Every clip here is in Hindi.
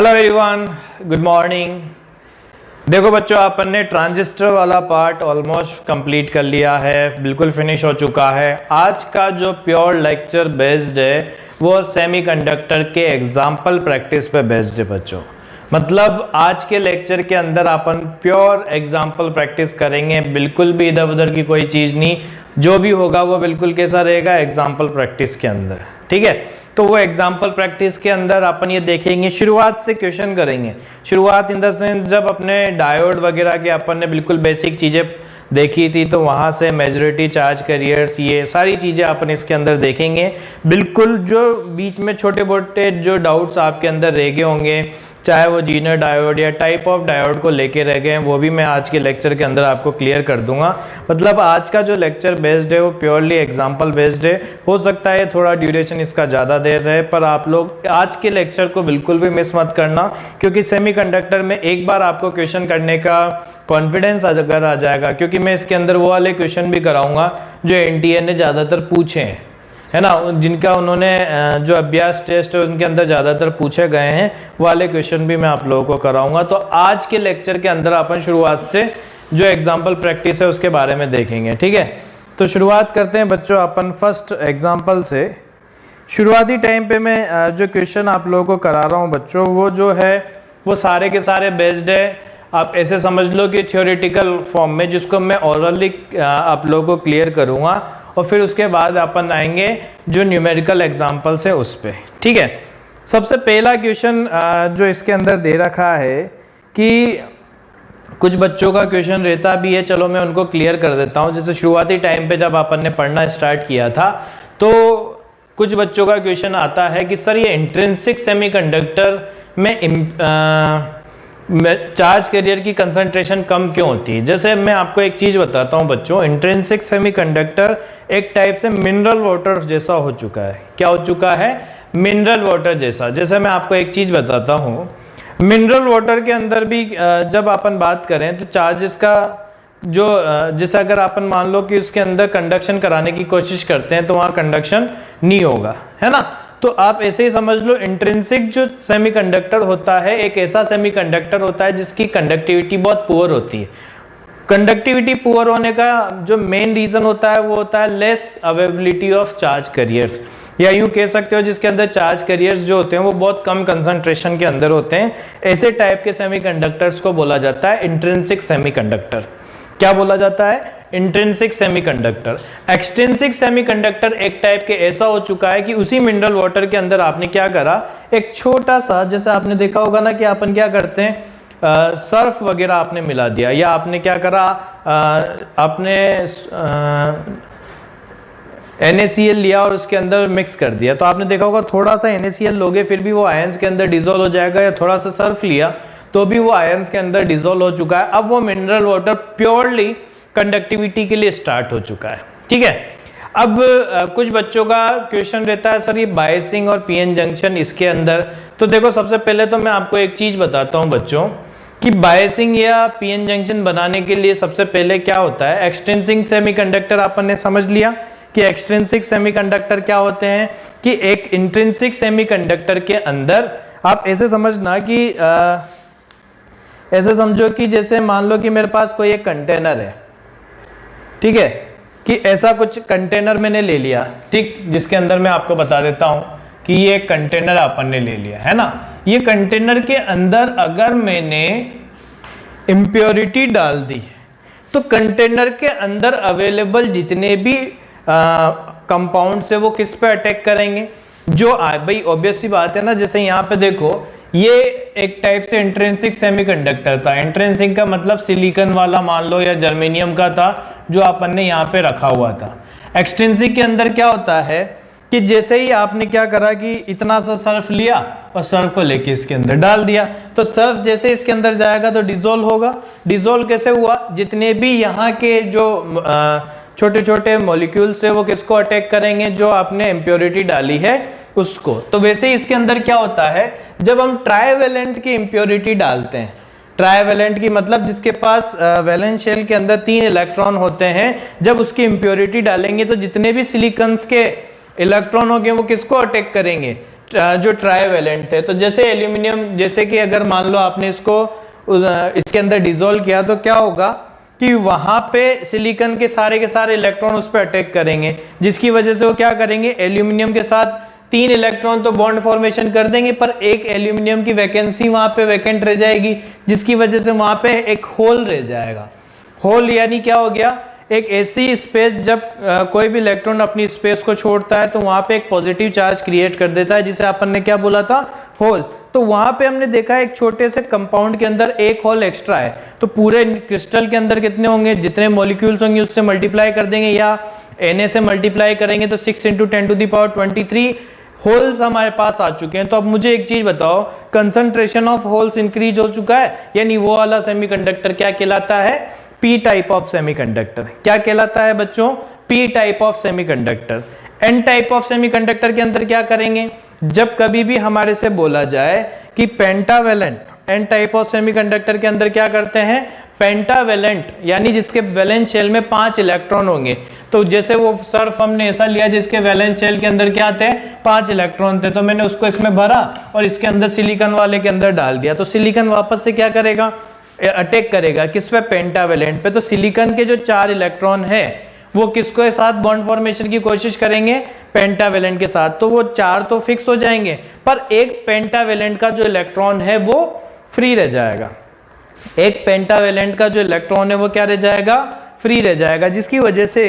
Hello everyone, good morning. देखो बच्चों, अपन ने ट्रांजिस्टर वाला पार्ट ऑलमोस्ट कंप्लीट कर लिया है, बिल्कुल फिनिश हो चुका है। आज का जो प्योर लेक्चर बेस्ड है वो सेमीकंडक्टर के एग्जाम्पल प्रैक्टिस पे बेस्ड है बच्चों। मतलब आज के लेक्चर के अंदर अपन प्योर एग्जाम्पल प्रैक्टिस करेंगे, बिल्कुल भी इधर उधर की कोई चीज़ नहीं। जो भी होगा वो बिल्कुल कैसा रहेगा, एग्जाम्पल प्रैक्टिस के अंदर, ठीक है। तो वो एग्जाम्पल प्रैक्टिस के अंदर अपन ये देखेंगे, शुरुआत से क्वेश्चन करेंगे। शुरुआत इन द सेंस जब अपने डायोड वगैरह के अपन ने बिल्कुल बेसिक चीज़ें देखी थी, तो वहाँ से मेजॉरिटी चार्ज कैरियर्स, ये सारी चीज़ें अपन इसके अंदर देखेंगे। बिल्कुल जो बीच में छोटे मोटे जो डाउट्स आपके अंदर रह गए होंगे, चाहे वो जीनर डायोड या टाइप ऑफ डायोड को लेके रह गए हैं, वो भी मैं आज के लेक्चर के अंदर आपको क्लियर कर दूंगा। मतलब आज का जो लेक्चर बेस्ड है वो प्योरली एग्जाम्पल बेस्ड है। हो सकता है थोड़ा ड्यूरेशन इसका ज़्यादा देर रहे, पर आप लोग आज के लेक्चर को बिल्कुल भी मिस मत करना, क्योंकि सेमीकंडक्टर में एक बार आपको क्वेश्चन करने का कॉन्फिडेंस अगर आ जाएगा, क्योंकि मैं इसके अंदर वो वाले क्वेश्चन भी कराऊंगा जो एनटीए ने ज़्यादातर पूछे हैं, है ना, जिनका उन्होंने जो अभ्यास टेस्ट है उनके अंदर ज़्यादातर पूछे गए हैं, वाले क्वेश्चन भी मैं आप लोगों को कराऊंगा। तो आज के लेक्चर के अंदर अपन शुरुआत से जो एग्जाम्पल प्रैक्टिस है उसके बारे में देखेंगे, ठीक है। तो शुरुआत करते हैं बच्चों अपन फर्स्ट एग्जाम्पल से। शुरुआती टाइम पे मैं जो क्वेश्चन आप लोगों को करा रहा हूँ बच्चों, वो जो है वो सारे के सारे बेस्ड है, आप ऐसे समझ लो कि थ्योरेटिकल फॉर्म में, जिसको मैं ओरली आप लोगों को क्लियर करूँगा, और फिर उसके बाद अपन आएंगे जो न्यूमेरिकल एग्जाम्पल्स है उस पर, ठीक है। सबसे पहला क्वेश्चन जो इसके अंदर दे रखा है कि कुछ बच्चों का क्वेश्चन रहता भी है, चलो मैं उनको क्लियर कर देता हूँ। जैसे शुरुआती टाइम पे जब अपन ने पढ़ना स्टार्ट किया था, तो कुछ बच्चों का क्वेश्चन आता है कि सर ये इंट्रिंसिक सेमीकंडक्टर में चार्ज कैरियर की कंसंट्रेशन कम क्यों होती है। जैसे मैं आपको एक चीज़ बताता हूँ बच्चों, इंट्रिंसिक सेमीकंडक्टर एक टाइप से मिनरल वाटर जैसा हो चुका है। क्या हो चुका है? मिनरल वाटर जैसा। जैसे मैं आपको एक चीज़ बताता हूँ, मिनरल वाटर के अंदर भी जब अपन बात करें तो चार्जेस का जो जैसे अगर अपन मान लो कि उसके अंदर कंडक्शन कराने की कोशिश करते हैं तो वहाँ कंडक्शन नहीं होगा, है ना। तो आप ऐसे ही समझ लो, इंट्रिंसिक जो सेमीकंडक्टर होता है एक ऐसा सेमीकंडक्टर होता है जिसकी कंडक्टिविटी बहुत पुअर होती है। कंडक्टिविटी पुअर होने का जो मेन रीजन होता है वो होता है less availability of charge carriers, या यूं कह सकते हो जिसके अंदर चार्ज कैरियर्स जो होते हैं वो बहुत कम कंसंट्रेशन के अंदर होते हैं। ऐसे टाइप के सेमीकंडक्टर्स को बोला जाता है इंट्रिंसिक सेमीकंडक्टर। क्या बोला जाता है? Intrinsic semiconductor. एक्सट्रिंसिक सेमीकंडक्टर एक टाइप के ऐसा हो चुका है कि उसी मिनरल वाटर के अंदर आपने क्या करा, एक छोटा सा, जैसे आपने देखा होगा ना कि अपन क्या करते हैं, सर्फ वगैरह आपने मिला दिया, या आपने क्या करा, आपने NaCl लिया और उसके अंदर मिक्स कर दिया। तो आपने देखा होगा थोड़ा सा NaCl लोगे फिर भी वो आयंस के अंदर डिजोल्व हो जाएगा, या थोड़ा सा सर्फ लिया तो भी वो आयंस के अंदर डिजोल्व हो चुका है। अब वो मिनरल वाटर प्योरली कंडक्टिविटी के लिए स्टार्ट हो चुका है, ठीक है। अब कुछ बच्चों का क्वेश्चन रहता है सर ये बायसिंग और पीएन जंक्शन इसके अंदर। तो देखो सबसे पहले तो मैं आपको एक चीज बताता हूं बच्चों कि बायसिंग या पीएन जंक्शन बनाने के लिए सबसे पहले क्या होता है, एक्सट्रिंसिक सेमीकंडक्टर अपन ने समझ लिया कि एक्सट्रिंसिक सेमीकंडक्टर क्या होते हैं, कि एक इंट्रिंसिक सेमीकंडक्टर के अंदर आप ऐसे समझना कि ऐसे समझो कि जैसे मान लो कि मेरे पास कोई एक कंटेनर है, ठीक है, कि ऐसा कुछ कंटेनर मैंने ले लिया, ठीक, जिसके अंदर मैं आपको बता देता हूं कि ये एक कंटेनर अपन ने ले लिया, है ना। ये कंटेनर के अंदर अगर मैंने इम्प्योरिटी डाल दी तो कंटेनर के अंदर अवेलेबल जितने भी कंपाउंड है वो किस पे अटैक करेंगे, जो भाई ऑब्वियस सी बात है ना। जैसे यहाँ पे देखो ये एक टाइप से इंट्रिंसिक सेमीकंडक्टर था। इंट्रिंसिक का मतलब सिलिकॉन वाला मान लो या जर्मेनियम का था जो अपन ने यहाँ पे रखा हुआ था। एक्सट्रिंसिक के अंदर क्या होता है कि जैसे ही आपने क्या करा कि इतना सा सर्फ लिया और सर्फ को लेके इसके अंदर डाल दिया, तो सर्फ जैसे इसके अंदर जाएगा तो डिजोल्व होगा। डिजोल्व कैसे हुआ? जितने भी यहाँ के जो छोटे छोटे मॉलिक्यूल्स है वो किसको अटैक करेंगे, जो आपने इम्प्योरिटी डाली है उसको। तो वैसे ही इसके अंदर क्या होता है, जब हम ट्राइवेलेंट की इम्प्योरिटी डालते हैं, ट्राइवेलेंट की मतलब जिसके पास वैलेंस शेल के अंदर 3 इलेक्ट्रॉन होते हैं, जब उसकी इम्प्योरिटी डालेंगे तो जितने भी सिलिकॉन्स के इलेक्ट्रॉन होंगे वो किसको अटैक करेंगे, जो ट्राईवेलेंट थे। तो जैसे एल्यूमिनियम, जैसे कि अगर मान लो आपने इसके अंदर डिसॉल्व किया तो क्या होगा कि वहां पे सिलिकॉन के सारे इलेक्ट्रॉन उस पर अटैक करेंगे, जिसकी वजह से वो क्या करेंगे, एल्यूमिनियम के साथ 3 इलेक्ट्रॉन तो बॉन्ड फॉर्मेशन कर देंगे, पर एक एल्यूमिनियम की वैकेंसी वहां पे वैकेंट रह जाएगी, जिसकी वजह से वहां पे एक होल रह जाएगा। होल यानी क्या हो गया, एक ऐसी स्पेस, जब कोई भी इलेक्ट्रॉन अपनी स्पेस को छोड़ता है तो वहां पे एक पॉजिटिव चार्ज क्रिएट कर देता है, जिसे अपन ने क्या बोला था, होल। तो वहां पे हमने देखा एक छोटे से कंपाउंड के अंदर एक होल एक्स्ट्रा है, तो पूरे क्रिस्टल के अंदर कितने होंगे, जितने मॉलिक्यूल्स होंगे उससे मल्टीप्लाई कर देंगे या Na से मल्टीप्लाई करेंगे तो 6 × 10⁻23 होल्स हमारे पास आ चुके हैं। तो अब मुझे एक चीज बताओ, कंसंट्रेशन ऑफ होल्स इंक्रीज हो चुका है, यानी वो वाला सेमीकंडक्टर क्या कहलाता है, पी टाइप ऑफ सेमीकंडक्टर। क्या कहलाता है बच्चों, P type of semiconductor. N type of semiconductor के अंदर क्या करेंगे, जब कभी भी हमारे से बोला जाए कि pentavalent, N type of semiconductor के अंदर क्या करते हैं, पेंटावेलेंट यानी जिसके वैलेंस शेल में 5 इलेक्ट्रॉन होंगे। तो जैसे वो सर्फ हमने ऐसा लिया जिसके वैलेंस शेल के अंदर क्या थे, 5 इलेक्ट्रॉन थे, तो मैंने उसको इसमें भरा और इसके अंदर सिलिकॉन वाले के अंदर डाल दिया, तो सिलिकॉन वापस से क्या करेगा, अटैक करेगा किस पे, पेंटावेलेंट पे। तो सिलिकॉन के जो 4 इलेक्ट्रॉन है वो किसके साथ बॉन्ड फॉर्मेशन की कोशिश करेंगे, पेंटावेलेंट के साथ, तो वो 4 तो फिक्स हो जाएंगे, पर एक पेंटावेलेंट का जो इलेक्ट्रॉन है वो फ्री रह जाएगा। एक पेंटावेलेंट का जो इलेक्ट्रॉन है वो क्या रह जाएगा, फ्री रह जाएगा, जिसकी वजह से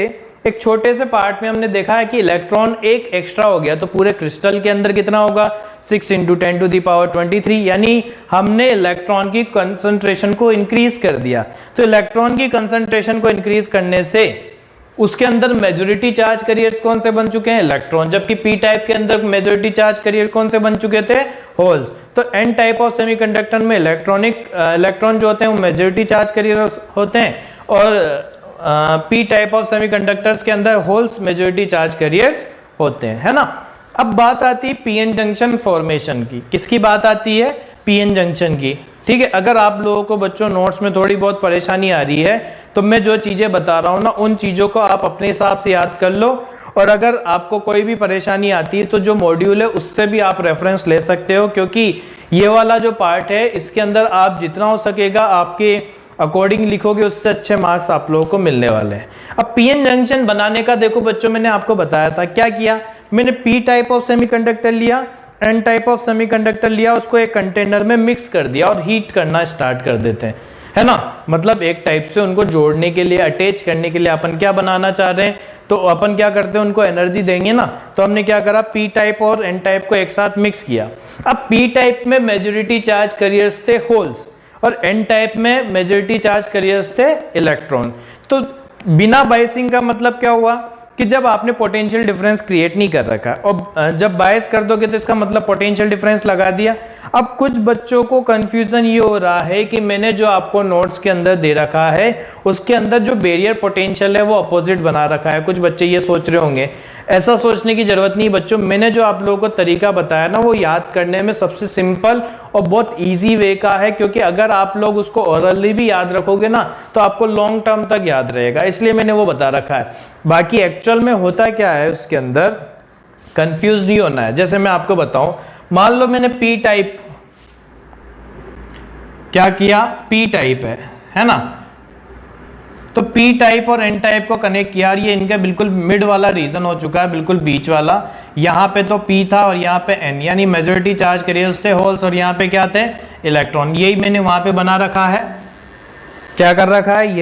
एक छोटे से पार्ट में हमने देखा है कि इलेक्ट्रॉन एक एक्स्ट्रा हो गया। तो पूरे क्रिस्टल के अंदर कितना होगा, 6 × 10⁻23, यानी हमने इलेक्ट्रॉन की कंसंट्रेशन को इंक्रीज कर दिया। तो इलेक्ट्रॉन की कंसंट्रेशन को इंक्रीज करने से उसके अंदर मेजॉरिटी चार्ज कैरियर्स कौन से बन चुके हैं, इलेक्ट्रॉन, जबकि पी टाइप के अंदर मेजॉरिटी चार्ज कैरियर कौन से बन चुके थे, होल्स। तो एन टाइप ऑफ सेमीकंडक्टर में इलेक्ट्रॉन जो होते हैं वो मेजॉरिटी चार्ज कैरियर होते हैं, और पी टाइप ऑफ सेमीकंडक्टर्स के अंदर होल्स मेजॉरिटी चार्ज कैरियर्स होते हैं, है ना। अब बात आती है पीएन जंक्शन फॉर्मेशन की। किसकी बात आती है, पीएन जंक्शन की। ठीक है, अगर आप लोगों को बच्चों नोट्स में थोड़ी बहुत परेशानी आ रही है तो मैं जो चीजें बता रहा हूं ना, उन चीजों को आप अपने हिसाब से याद कर लो, और अगर आपको कोई भी परेशानी आती है तो जो मॉड्यूल है उससे भी आप रेफरेंस ले सकते हो, क्योंकि ये वाला जो पार्ट है इसके अंदर आप जितना हो सकेगा आपके अकॉर्डिंग लिखोगे उससे अच्छे मार्क्स आप लोगों को मिलने वाले हैं। अब पीएन जंक्शन बनाने का देखो बच्चों, मैंने आपको बताया था क्या किया, मैंने पी टाइप ऑफ सेमीकंडक्टर लिया, एन टाइप ऑफ सेमीकंडक्टर लिया, उसको एक कंटेनर में मिक्स कर दिया और हीट करना स्टार्ट कर देते हैं, है ना। मतलब एक टाइप से उनको जोड़ने के लिए, अटैच करने के लिए अपन क्या बनाना चाह रहे हैं, तो अपन क्या करते हैं, उनको एनर्जी देंगे ना। तो हमने क्या करा, पी टाइप और एन टाइप को एक साथ मिक्स किया। अब पी टाइप में मेजॉरिटी चार्ज कैरियर्स थे होल्स, और एन टाइप में मेजॉरिटी चार्ज कैरियर्स थे इलेक्ट्रॉन। तो बिना बायसिंग का मतलब क्या हुआ कि जब आपने पोटेंशियल डिफरेंस क्रिएट नहीं कर रखा और जब बायस कर दोगे तो इसका मतलब पोटेंशियल डिफरेंस लगा दिया। अब कुछ बच्चों को कंफ्यूजन ये हो रहा है कि मैंने जो आपको नोट्स के अंदर दे रखा है उसके अंदर जो बैरियर पोटेंशियल है वो अपोजिट बना रखा है। कुछ बच्चे ये सोच रहे होंगे, ऐसा सोचने की जरूरत नहीं बच्चों। मैंने जो आप लोगों को तरीका बताया ना वो याद करने में सबसे सिंपल और बहुत इजी वे का है, क्योंकि अगर आप लोग उसको ओरली भी याद रखोगे ना तो आपको लॉन्ग टर्म तक याद रहेगा, इसलिए मैंने वो बता रखा है। बाकी एक्चुअल में होता क्या है उसके अंदर कंफ्यूज नहीं होना है। जैसे मैं आपको बताऊं, मान लो मैंने पी टाइप क्या किया, पी टाइप है ना, तो पी टाइप और एन टाइप को कनेक्ट किया। ये इनका बिल्कुल मिड वाला रीजन हो चुका है, बिल्कुल बीच वाला। यहाँ पे तो पी था और यहाँ पे एन, यानी मेजॉरिटी चार्ज कैरियर्स थे होल्स, और यहाँ पे क्या थे इलेक्ट्रॉन। यही मैंने वहां पे बना रखा है, क्या कर रखा है,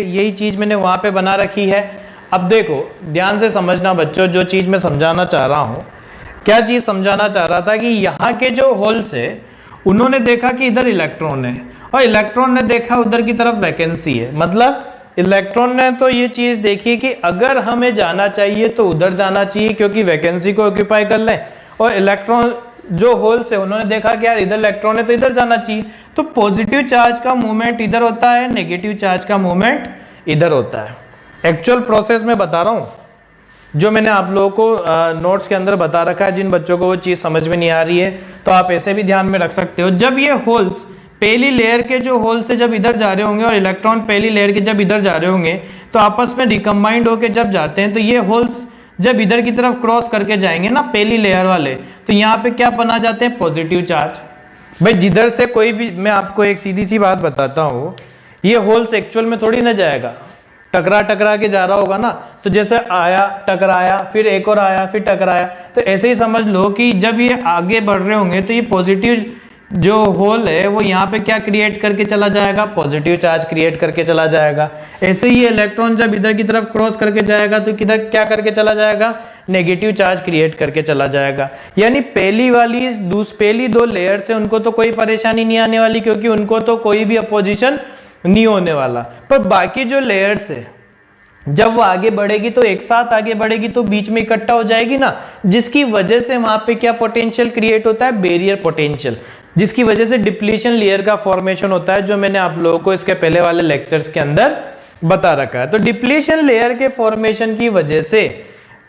यही चीज मैंने वहां पे बना रखी है। अब देखो ध्यान से समझना बच्चों, जो चीज मैं समझाना चाह रहा हूं, क्या चीज समझाना चाह रहा था कि यहाँ के जो होल्स है उन्होंने देखा कि इधर इलेक्ट्रॉन है और इलेक्ट्रॉन ने देखा उधर की तरफ वैकेंसी है। मतलब इलेक्ट्रॉन ने तो ये चीज देखी कि अगर हमें जाना चाहिए तो उधर जाना चाहिए क्योंकि वैकेंसी को ऑक्यूपाई कर लें, और इलेक्ट्रॉन जो होल्स है उन्होंने देखा कि यार इधर इलेक्ट्रॉन है तो इधर जाना चाहिए। तो पॉजिटिव चार्ज का मूवमेंट इधर होता है, नेगेटिव चार्ज का मूवमेंट इधर होता है। एक्चुअल प्रोसेस में बता रहा हूं, जो मैंने आप लोगों को नोट्स के अंदर बता रखा है। जिन बच्चों को वो चीज समझ में नहीं आ रही है तो आप ऐसे भी ध्यान में रख सकते हो। जब ये होल्स पहली लेयर के जो होल्स से जब इधर जा रहे होंगे और इलेक्ट्रॉन पहली लेयर के जब इधर जा रहे होंगे तो आपस में रिकम्बाइंड होकर जब जाते हैं तो ये होल्स जब इधर की तरफ क्रॉस करके जाएंगे ना पहली लेयर वाले, तो यहाँ पे क्या बना जाते हैं, पॉजिटिव चार्ज। भाई जिधर से कोई भी, मैं आपको एक सीधी सी बात बताता हूँ, ये होल्स एक्चुअल में थोड़ी ना जाएगा, टकरा टकरा के जा रहा होगा ना, तो जैसे आया टकराया, फिर एक और आया, फिर टकराया, तो ऐसे ही समझ लो कि जब ये आगे बढ़ रहे होंगे तो ये पॉजिटिव जो होल है वो यहाँ पे क्या क्रिएट करके चला जाएगा, पॉजिटिव चार्ज क्रिएट करके चला जाएगा। ऐसे ही इलेक्ट्रॉन जब इधर की तरफ क्रॉस करके जाएगा तो किधर क्या करके चला जाएगा, नेगेटिव चार्ज क्रिएट करके चला जाएगा। यानी पहली दो लेयर से उनको तो कोई परेशानी नहीं आने वाली, क्योंकि उनको तो कोई भी अपोजिशन नहीं होने वाला। पर बाकी जो लेयर्स है जब वो आगे बढ़ेगी तो एक साथ आगे बढ़ेगी तो बीच में इकट्ठा हो जाएगी ना, जिसकी वजह से वहां पे क्या पोटेंशियल क्रिएट होता है, बैरियर पोटेंशियल, जिसकी वजह से डिप्लीशन लेयर का फॉर्मेशन होता है, जो मैंने आप लोगों को इसके पहले वाले लेक्चर्स के अंदर बता रखा है। तो डिप्लीशन लेयर के फॉर्मेशन की वजह से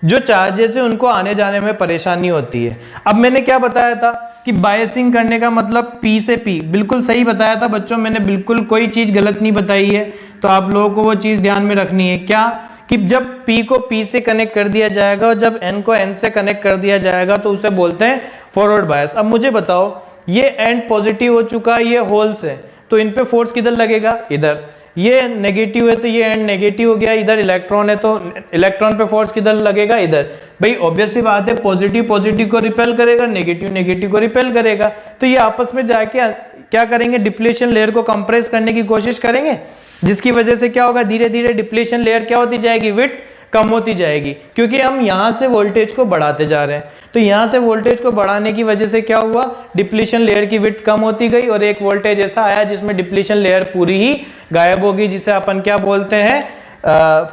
जो चार्जेस है उनको आने जाने में परेशानी होती है। अब मैंने क्या बताया था कि बायसिंग करने का मतलब P से P, बिल्कुल सही बताया था बच्चों, मैंने बिल्कुल कोई चीज गलत नहीं बताई है। तो आप लोगों को वो चीज ध्यान में रखनी है क्या, कि जब P को P से कनेक्ट कर दिया जाएगा और जब N को N से कनेक्ट कर दिया जाएगा तो उसे बोलते हैं फॉरवर्ड बायस। अब मुझे बताओ, ये एंड पॉजिटिव हो चुका है, ये होल्स है, तो इन पे फोर्स किधर लगेगा, इधर। ये नेगेटिव है तो ये एंड नेगेटिव हो गया, इधर इलेक्ट्रॉन है तो इलेक्ट्रॉन पे फोर्स किधर लगेगा, इधर। भाई ऑब्वियस सी बात है, पॉजिटिव पॉजिटिव को रिपेल करेगा, नेगेटिव नेगेटिव को रिपेल करेगा, तो ये आपस में जाके क्या करेंगे, डिप्लीशन लेयर को कंप्रेस करने की कोशिश करेंगे, जिसकी वजह से क्या होगा, धीरे धीरे डिप्लीशन लेयर क्या होती जाएगी, विड्थ कम होती जाएगी, क्योंकि हम यहां से वोल्टेज को बढ़ाते जा रहे हैं। तो यहां से वोल्टेज को बढ़ाने की वजह से क्या हुआ, डिप्लीशन लेयर की विड्थ कम होती गई और एक वोल्टेज ऐसा आया जिसमें डिप्लीशन लेयर पूरी ही गायब होगी, जिसे अपन क्या बोलते हैं,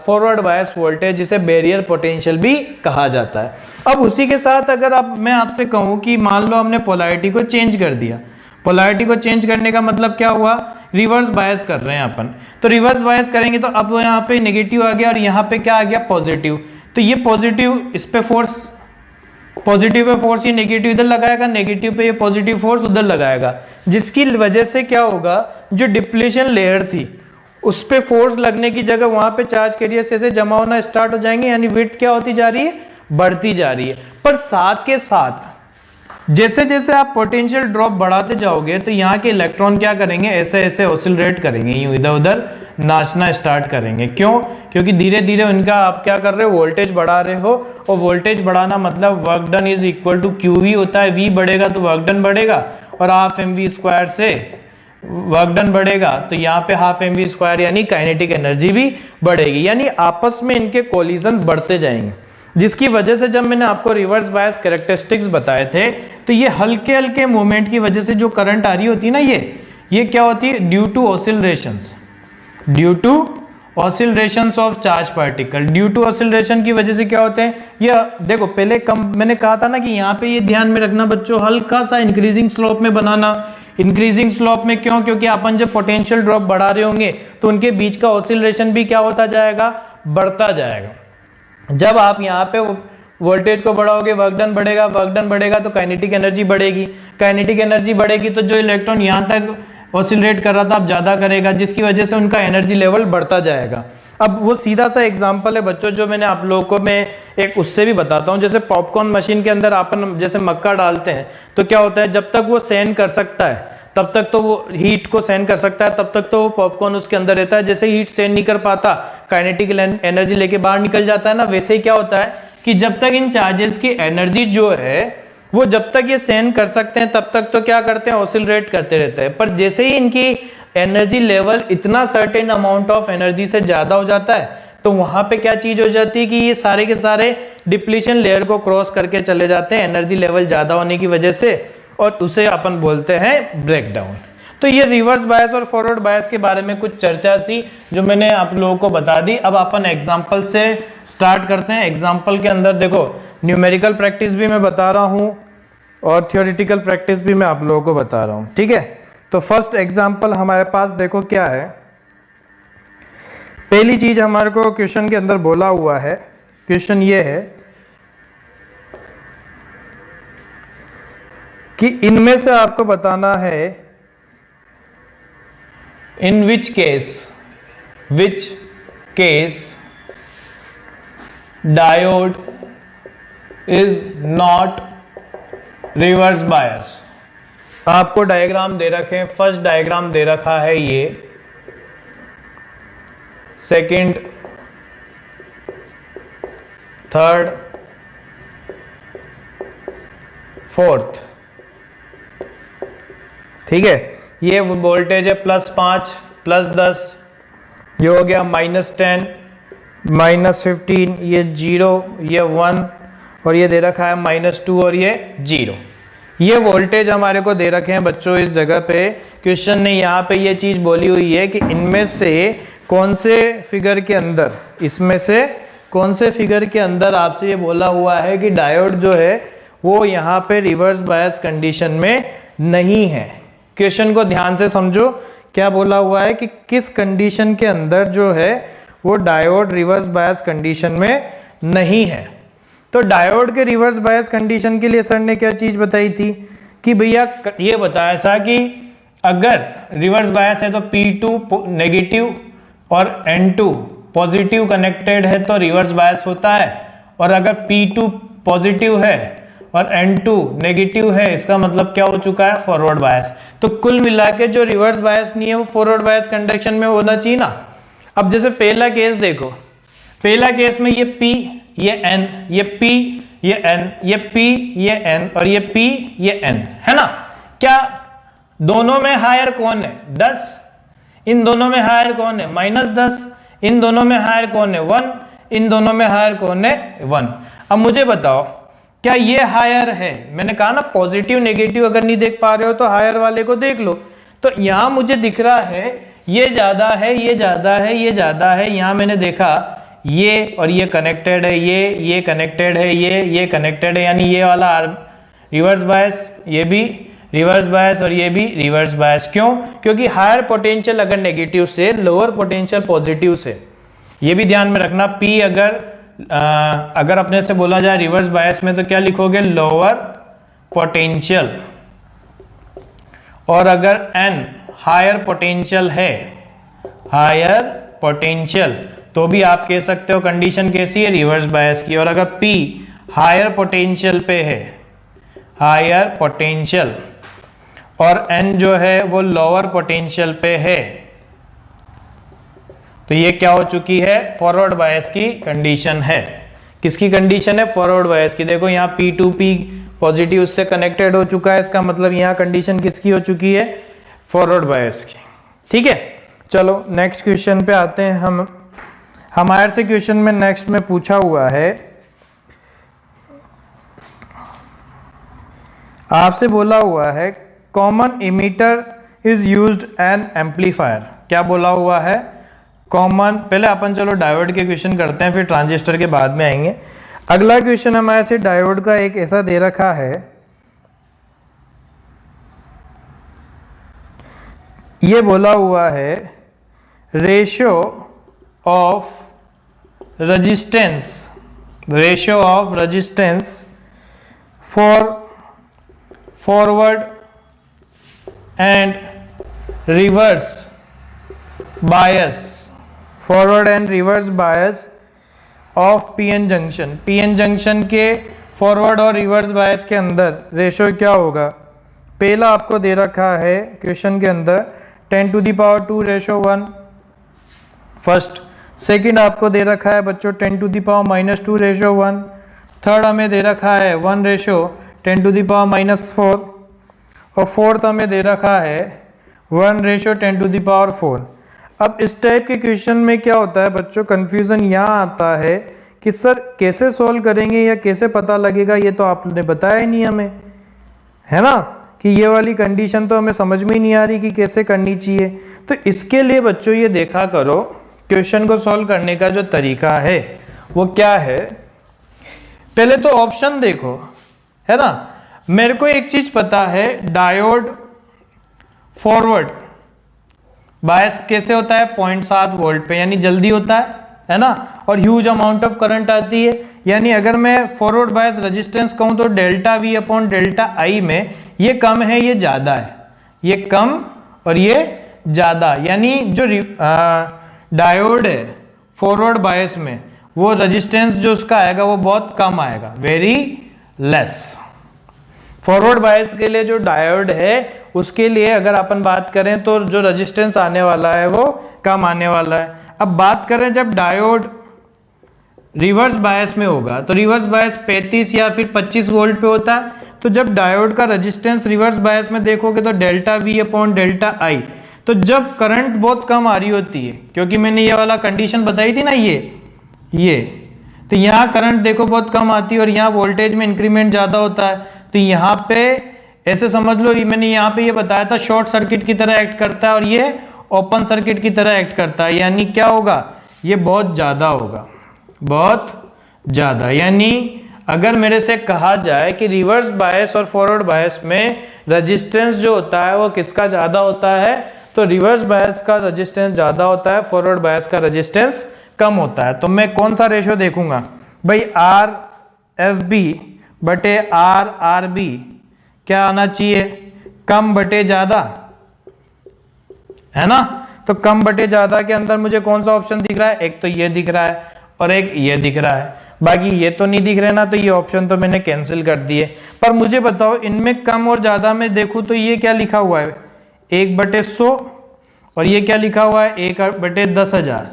फॉरवर्ड बायस वोल्टेज, जिसे बैरियर पोटेंशियल भी कहा जाता है। अब उसी के साथ अगर मैं आपसे कहूं कि मान लो हमने पोलैरिटी को चेंज कर दिया, पोलैरिटी को चेंज करने का मतलब क्या हुआ, रिवर्स बायस कर रहे हैं अपन। तो रिवर्स बायस करेंगे तो अब यहाँ पे नेगेटिव आ गया और यहाँ पे क्या आ गया, पॉजिटिव। तो ये पॉजिटिव, इस पे फोर्स, पॉजिटिव पे फोर्स ये नेगेटिव इधर लगाएगा, नेगेटिव पे ये पॉजिटिव फोर्स उधर लगाएगा, जिसकी वजह से क्या होगा, जो डिप्लीशन लेयर थी उस पे फोर्स लगने की जगह वहां पे चार्ज कैरियर्स ऐसे जमा होना स्टार्ट हो जाएंगे, यानी विड्थ क्या होती जा रही है, बढ़ती जा रही है। पर साथ के साथ जैसे जैसे आप पोटेंशियल ड्रॉप बढ़ाते जाओगे तो यहाँ के इलेक्ट्रॉन क्या करेंगे, ऐसे ऐसे ऑसिलरेट करेंगे, यूं इधर उधर नाचना स्टार्ट करेंगे। क्यों, क्योंकि धीरे धीरे उनका आप क्या कर रहे हो, वोल्टेज बढ़ा रहे हो, और वोल्टेज बढ़ाना मतलब work done is equal to QV होता है। V बढ़ेगा तो वर्क डन बढ़ेगा, और हाफ mv² से वर्क डन बढ़ेगा तो यहाँ पे हाफ mv² यानी काइनेटिक एनर्जी भी बढ़ेगी, यानी आपस में इनके कोलिजन बढ़ते जाएंगे। जिसकी वजह से जब मैंने आपको रिवर्स बायस कैरेक्टरिस्टिक्स बताए थे, तो ये हल्के हल्के मूवमेंट की वजह से जो करंट आ रही होती है ना, ये क्या होती है, due to oscillations, due to oscillations of charge particle. Due to oscillation की वजह से क्या होते हैं, ये देखो पहले मैंने कहा था ना कि यहाँ पे ये ध्यान में रखना बच्चों, हल्का सा इंक्रीजिंग स्लोप में बनाना। इंक्रीजिंग स्लोप में क्यों, क्योंकि अपन जब पोटेंशियल ड्रॉप बढ़ा रहे होंगे तो उनके बीच का ऑसिलरेशन भी क्या होता जाएगा, बढ़ता जाएगा। जब आप यहाँ पे वोल्टेज को बढ़ाओगे, वर्क डन बढ़ेगा, वर्क डन बढ़ेगा तो काइनेटिक एनर्जी बढ़ेगी, काइनेटिक एनर्जी बढ़ेगी तो जो इलेक्ट्रॉन यहाँ तक ऑसिलेट कर रहा था अब ज्यादा करेगा, जिसकी वजह से उनका एनर्जी लेवल बढ़ता जाएगा। अब वो सीधा सा एग्जांपल है बच्चों जो मैंने आप लोगों को मैं एक उससे भी बताता हूँ। जैसे पॉपकॉर्न मशीन के अंदर अपन जैसे मक्का डालते हैं तो क्या होता है, जब तक वो सहन कर सकता है तब तक तो वो हीट को सहन कर सकता है, तब तक तो वो पॉपकॉर्न उसके अंदर रहता है। जैसे हीट सहन नहीं कर पाता, काइनेटिक एनर्जी लेके बाहर निकल जाता है ना, वैसे ही क्या होता है कि जब तक इन चार्जेस की एनर्जी जो है वो जब तक ये सहन कर सकते हैं तब तक तो क्या करते हैं, ऑसिलरेट करते रहते हैं। पर जैसे ही इनकी एनर्जी लेवल इतना सर्टेन अमाउंट ऑफ एनर्जी से ज्यादा हो जाता है तो वहां पे क्या चीज हो जाती है कि ये सारे के सारे डिप्लीशन लेयर को क्रॉस करके चले जाते हैं एनर्जी लेवल ज्यादा होने की वजह से, और उसे अपन बोलते हैं ब्रेकडाउन। तो ये रिवर्स बायस और फॉरवर्ड बायस के बारे में कुछ चर्चा थी जो मैंने आप लोगों को बता दी। अब अपन एग्जांपल से स्टार्ट करते हैं। एग्जांपल के अंदर देखो न्यूमेरिकल प्रैक्टिस भी मैं बता रहा हूं और थियोरेटिकल प्रैक्टिस भी मैं आप लोगों को बता रहा हूं, ठीक है। तो फर्स्ट एग्जांपल हमारे पास देखो क्या है। पहली चीज हमारे को क्वेश्चन के अंदर बोला हुआ है, क्वेश्चन ये है कि इनमें से आपको बताना है in which case diode is not reverse bias. आपको डायग्राम दे रखे हैं, फर्स्ट डायग्राम दे रखा है ये, सेकंड, थर्ड, फोर्थ, ठीक है। ये वोल्टेज है +5, +10, ये हो गया -10, -15, ये 0, ये 1 और ये दे रखा है -2 और ये 0। ये वोल्टेज हमारे को दे रखे हैं बच्चों इस जगह पे। क्वेश्चन ने यहाँ पे ये चीज़ बोली हुई है कि इनमें से कौन से फिगर के अंदर, इसमें से कौन से फिगर के अंदर आपसे ये बोला हुआ है कि डायोड जो है वो यहाँ पे रिवर्स बायस कंडीशन में नहीं है। क्वेश्चन को ध्यान से समझो, क्या बोला हुआ है कि किस कंडीशन के अंदर जो है वो डायोड रिवर्स बायस कंडीशन में नहीं है। तो डायोड के रिवर्स बायस कंडीशन के लिए सर ने क्या चीज बताई थी कि भैया ये बताया था कि अगर रिवर्स बायस है तो P2 नेगेटिव और N2 पॉजिटिव कनेक्टेड है तो रिवर्स बायस होता है, और अगर P2 पॉजिटिव है और N2 नेगेटिव है इसका मतलब क्या हो चुका है, फॉरवर्ड बायस। तो कुल मिला के जो रिवर्स बायस नहीं है वो फॉरवर्ड बायस कंडक्शन में होना चाहिए ना। अब जैसे पहला केस देखो, पहला केस में ये P, ये N, ये P, ये N, ये P, ये N और ये P, ये N है ना। क्या दोनों में हायर कौन है, 10, इन दोनों में हायर कौन है, -10, इन दोनों में हायर कौन है, 1, इन दोनों में हायर कौन है, 1। अब मुझे बताओ क्या ये हायर है, मैंने कहा ना पॉजिटिव नेगेटिव अगर नहीं देख पा रहे हो तो हायर वाले को देख लो। तो यहाँ मुझे दिख रहा है ये ज्यादा है, ये ज्यादा है, ये ज्यादा है। यहाँ मैंने देखा ये और ये कनेक्टेड है, ये कनेक्टेड है, ये कनेक्टेड है, यानी ये वाला रिवर्स बायस, ये भी रिवर्स बायस और ये भी रिवर्स बायस। क्यों? क्योंकि हायर पोटेंशियल अगर नेगेटिव से, लोअर पोटेंशियल पॉजिटिव से। ये भी ध्यान में रखना, P अगर अपने से बोला जाए रिवर्स बायस में तो क्या लिखोगे, लोअर पोटेंशियल, और अगर N हायर पोटेंशियल है, हायर पोटेंशियल, तो भी आप कह सकते हो कंडीशन कैसी है, रिवर्स बायस की। और अगर P हायर पोटेंशियल पे है, हायर पोटेंशियल, और N जो है वो लोअर पोटेंशियल पे है, तो ये क्या हो चुकी है, फॉरवर्ड बायस की कंडीशन है। किसकी कंडीशन है, फॉरवर्ड बायस की। देखो यहाँ P2P पॉजिटिव से कनेक्टेड हो चुका है, इसका मतलब यहाँ कंडीशन किसकी हो चुकी है, फॉरवर्ड बायस की। ठीक है, चलो नेक्स्ट क्वेश्चन पे आते हैं हम। हमारे से क्वेश्चन में नेक्स्ट में पूछा हुआ है, आपसे बोला हुआ है common emitter is used N amplifier. क्या बोला हुआ है, कॉमन, पहले अपन चलो डायोड के क्वेश्चन करते हैं फिर ट्रांजिस्टर के बाद में आएंगे। अगला क्वेश्चन हमारे से डायोड का एक ऐसा दे रखा है, ये बोला हुआ है ratio of resistance, ratio of resistance for forward and reverse bias, forward and reverse bias of PN junction. PN junction के फॉरवर्ड और रिवर्स बायस के अंदर रेशियो क्या होगा। पहला आपको दे रखा है क्वेश्चन के अंदर 10⁻²:1 फर्स्ट, सेकंड आपको दे रखा है बच्चों 10⁻⁻2:1, थर्ड हमें दे रखा है 1:10⁻⁻4 और फोर्थ हमें दे रखा है 1:10⁻4। अब इस टाइप के क्वेश्चन में क्या होता है बच्चों, कंफ्यूजन यहाँ आता है कि सर कैसे सॉल्व करेंगे या कैसे पता लगेगा, ये तो आपने बताया ही नहीं हमें, है ना, कि ये वाली कंडीशन तो हमें समझ में ही नहीं आ रही कि कैसे करनी चाहिए। तो इसके लिए बच्चों ये देखा करो क्वेश्चन को सॉल्व करने का जो तरीका है वो क्या है। पहले तो ऑप्शन देखो, है ना। मेरे को एक चीज पता है, डायोड फॉरवर्ड बायस कैसे होता है, 0.7 वोल्ट पे, यानी जल्दी होता है ना, और ह्यूज अमाउंट ऑफ करंट आती है। यानी अगर मैं फॉरवर्ड बायस रेजिस्टेंस कहूं तो ∆V/∆I में ये कम है, ये ज्यादा है, ये कम और ये ज्यादा। यानी जो डायोड है फॉरवर्ड बायस में वो रेजिस्टेंस जो उसका आएगा वो बहुत कम आएगा, वेरी लेस। फॉरवर्ड बायस के लिए जो डायोड है उसके लिए अगर अपन बात करें तो जो रेजिस्टेंस आने वाला है वो कम आने वाला है। अब बात करें जब डायोड रिवर्स बायस में होगा तो रिवर्स बायस 35 या फिर 25 वोल्ट पे होता है, तो जब डायोड का रेजिस्टेंस रिवर्स बायस में देखोगे तो डेल्टा वी अपॉन डेल्टा आई, तो जब करंट बहुत कम आ रही होती है, क्योंकि मैंने ये वाला कंडीशन बताई थी ना, ये तो यहाँ करंट देखो बहुत कम आती है और यहाँ वोल्टेज में इंक्रीमेंट ज़्यादा होता है, तो यहाँ पे ऐसे समझ लो मैंने यहाँ पे ये बताया था शॉर्ट सर्किट की तरह एक्ट करता है और ये ओपन सर्किट की तरह एक्ट करता है, यानी क्या होगा, ये बहुत ज़्यादा होगा, बहुत ज़्यादा। यानी अगर मेरे से कहा जाए कि रिवर्स बायस और फॉरवर्ड बायस में रेजिस्टेंस जो होता है वो किसका ज़्यादा होता है, तो रिवर्स बायस का रेजिस्टेंस ज़्यादा होता है, फॉरवर्ड बायस का रेजिस्टेंस कम होता है। तो मैं कौन सा रेशो देखूंगा भाई, आर एफ बी बटे आर बी क्या आना चाहिए, कम बटे ज़्यादा, है ना। तो कम बटे ज़्यादा के अंदर मुझे कौन सा ऑप्शन दिख रहा है, एक तो ये दिख रहा है और एक ये दिख रहा है, बाकी ये तो नहीं दिख रहे ना, तो ये ऑप्शन तो मैंने कैंसिल कर दिए। पर मुझे बताओ इनमें कम और ज़्यादा में देखूँ तो ये क्या लिखा हुआ है, 1/100 और ये क्या लिखा हुआ है 1/10,000,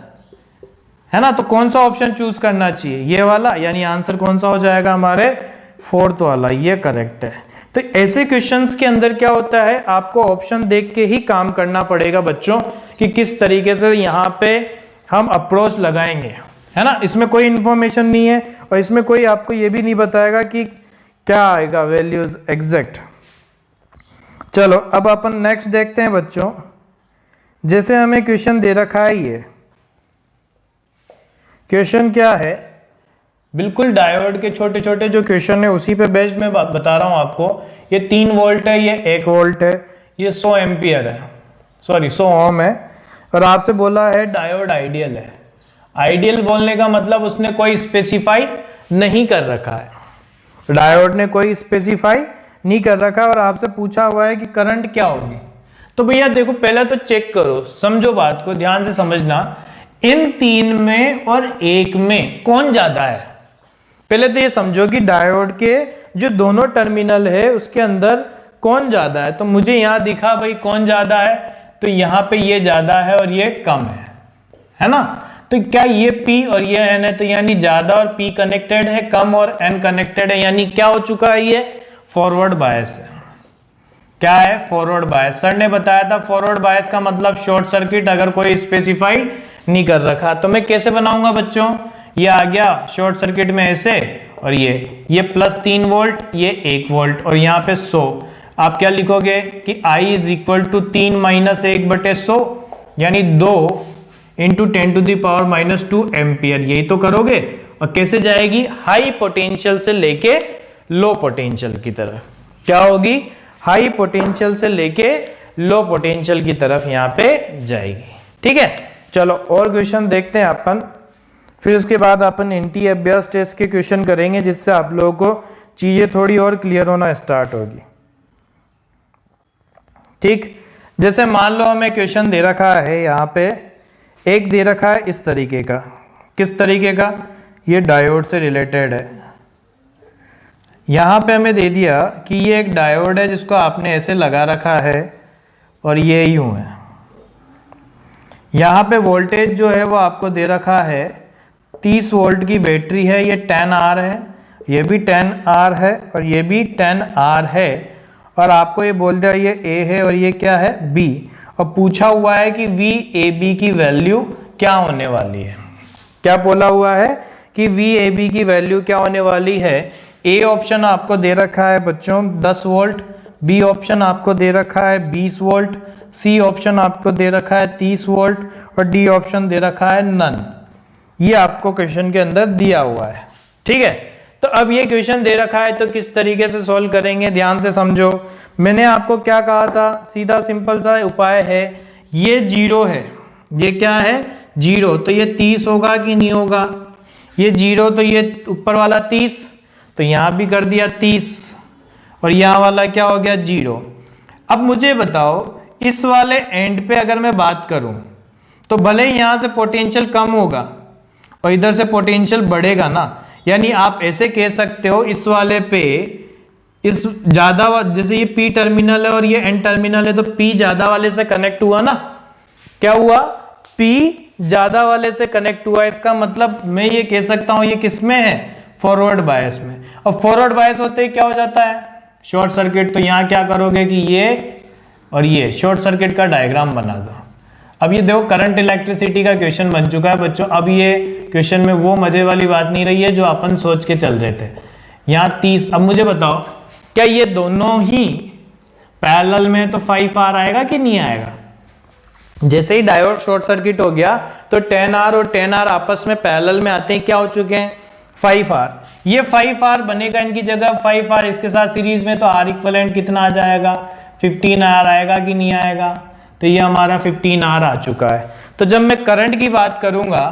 है ना। तो कौन सा ऑप्शन चूज करना चाहिए, ये वाला, यानी आंसर कौन सा हो जाएगा हमारे, फोर्थ वाला, ये करेक्ट है। तो ऐसे क्वेश्चंस के अंदर क्या होता है, आपको ऑप्शन देख के ही काम करना पड़ेगा बच्चों कि किस तरीके से यहाँ पे हम अप्रोच लगाएंगे, है ना। इसमें कोई इंफॉर्मेशन नहीं है और इसमें कोई आपको ये भी नहीं बताएगा कि क्या आएगा वैल्यूज एग्जैक्ट। चलो अब अपन नेक्स्ट देखते हैं बच्चों, जैसे हमें क्वेश्चन दे रखा है, ये क्वेश्चन क्या है, बिल्कुल डायोड के छोटे छोटे जो क्वेश्चन है उसी पे बेस्ड मैं बता रहा हूं आपको। ये 3 वोल्ट है, ये 1 वोल्ट है, ये 100 एम्पियर है, सॉरी 100 ओम है, और आपसे बोला है डायोड आइडियल है। आइडियल बोलने का मतलब उसने कोई स्पेसिफाई नहीं कर रखा है, डायोड ने कोई स्पेसिफाई नहीं कर रखा और आपसे पूछा हुआ है कि करंट क्या होगी। तो भैया देखो पहले तो चेक करो, समझो बात को, ध्यान से समझना, इन 3 में और 1 में कौन ज्यादा है। पहले तो ये समझो कि डायोड के जो दोनों टर्मिनल है उसके अंदर कौन ज्यादा है। तो मुझे यहां दिखा भाई कौन ज्यादा है, तो यहां पे ये ज्यादा है और ये कम है ना। तो क्या ये P और ये N है, तो यानी ज्यादा और P कनेक्टेड है, कम और N कनेक्टेड है, यानी क्या हो चुका है, ये फॉरवर्ड बायस है। क्या है, फॉरवर्ड बायस। सर ने बताया था फॉरवर्ड बायस का मतलब शॉर्ट सर्किट, अगर कोई स्पेसिफाई नहीं कर रखा। तो मैं कैसे बनाऊंगा बच्चों, ये आ गया शॉर्ट सर्किट में ऐसे, और ये +3 वोल्ट, ये 1 वोल्ट और यहाँ पे 100। आप क्या लिखोगे कि I = 3 - 1/100, यानी 2 × 10⁻² एम्पियर, यही तो करोगे। और कैसे जाएगी, हाई पोटेंशियल से लेके लो पोटेंशियल की तरफ, क्या होगी, हाई पोटेंशियल से लेके लो पोटेंशियल की तरफ यहाँ पे जाएगी। ठीक है, चलो और क्वेश्चन देखते हैं अपन, फिर उसके बाद अपन एंटी अभ्यास टेस्ट के क्वेश्चन करेंगे, जिससे आप लोगों को चीजें थोड़ी और क्लियर होना स्टार्ट होगी। ठीक, जैसे मान लो हमें क्वेश्चन दे रखा है, यहाँ पे एक दे रखा है इस तरीके का, किस तरीके का, ये डायोड से रिलेटेड है। यहाँ पे हमें दे दिया कि ये एक डायोड है जिसको आपने ऐसे लगा रखा है और ये यूं है। यहाँ पे वोल्टेज जो है वो आपको दे रखा है 30 वोल्ट की बैटरी है, ये 10R है, ये भी 10R है और ये भी 10R है, और आपको ये बोल दिया ये A है और ये क्या है, B, और पूछा हुआ है कि VAB की वैल्यू क्या होने वाली है। क्या बोला हुआ है कि VAB की वैल्यू क्या होने वाली है। A ऑप्शन आपको दे रखा है बच्चों 10 वोल्ट, B ऑप्शन आपको दे रखा है 20 वोल्ट, C ऑप्शन आपको दे रखा है 30 वोल्ट और D ऑप्शन दे रखा है नन। ये आपको क्वेश्चन के अंदर दिया हुआ है। ठीक है, तो अब ये क्वेश्चन दे रखा है तो किस तरीके से सॉल्व करेंगे, ध्यान से समझो। मैंने आपको क्या कहा था, सीधा सिंपल सा उपाय है, ये 0 है, ये क्या है 0, तो ये 30 होगा कि नहीं होगा, ये 0 तो ये ऊपर वाला 30, तो यहां भी कर दिया 30 और यहां वाला क्या हो गया 0। अब मुझे बताओ इस वाले एंड पे अगर मैं बात करूं तो भले ही यहां से पोटेंशियल कम होगा और इधर से पोटेंशियल बढ़ेगा ना, यानी आप ऐसे कह सकते हो इस वाले पे इस ज्यादा, जैसे ये पी टर्मिनल है और ये एन टर्मिनल है, तो पी ज्यादा वाले से कनेक्ट हुआ ना, क्या हुआ, पी ज्यादा वाले से कनेक्ट हुआ। इसका मतलब मैं ये कह सकता हूं ये किस में है, फॉरवर्ड बायस में। और फॉरवर्ड बायस होते ही क्या हो जाता है, शॉर्ट सर्किट। तो यहां क्या करोगे कि ये और ये शॉर्ट सर्किट का डायग्राम बना दो। अब ये देखो करंट इलेक्ट्रिसिटी का क्वेश्चन बन चुका है बच्चों। अब ये क्वेश्चन में वो मजे वाली बात नहीं रही है जो अपन सोच के चल रहे थे। यहाँ 30, अब मुझे बताओ क्या ये दोनों ही पैरेलल में तो 5R आएगा कि नहीं आएगा। जैसे ही डायोड शॉर्ट सर्किट हो गया तो 10R और 10R आपस में पैरेलल में आते हैं, क्या हो चुके हैं, 5R। ये 5R बनेगा इनकी जगह 5R इसके साथ सीरीज में, तो R इक्विवेलेंट कितना आ जाएगा, 15R आएगा कि नहीं आएगा। तो ये हमारा 15R आ चुका है। तो जब मैं करंट की बात करूंगा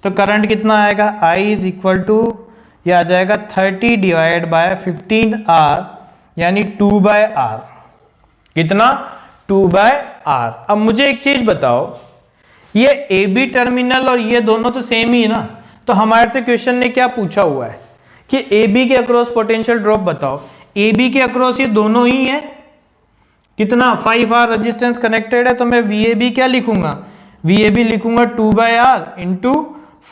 तो करंट कितना आएगा, I इज इक्वल टू ये आ जाएगा 30 डिवाइड बाय 15R यानी 2/R। कितना, 2/R। अब मुझे एक चीज बताओ, ये AB टर्मिनल और ये दोनों तो सेम ही है ना, तो हमारे से क्वेश्चन ने क्या पूछा हुआ है कि AB के अक्रॉस पोटेंशियल ड्रॉप बताओ। AB के अक्रॉस ये दोनों ही है, कितना, 5R रेजिस्टेंस कनेक्टेड है, तो मैं VAB क्या लिखूंगा, VAB लिखूंगा 2/R इंटू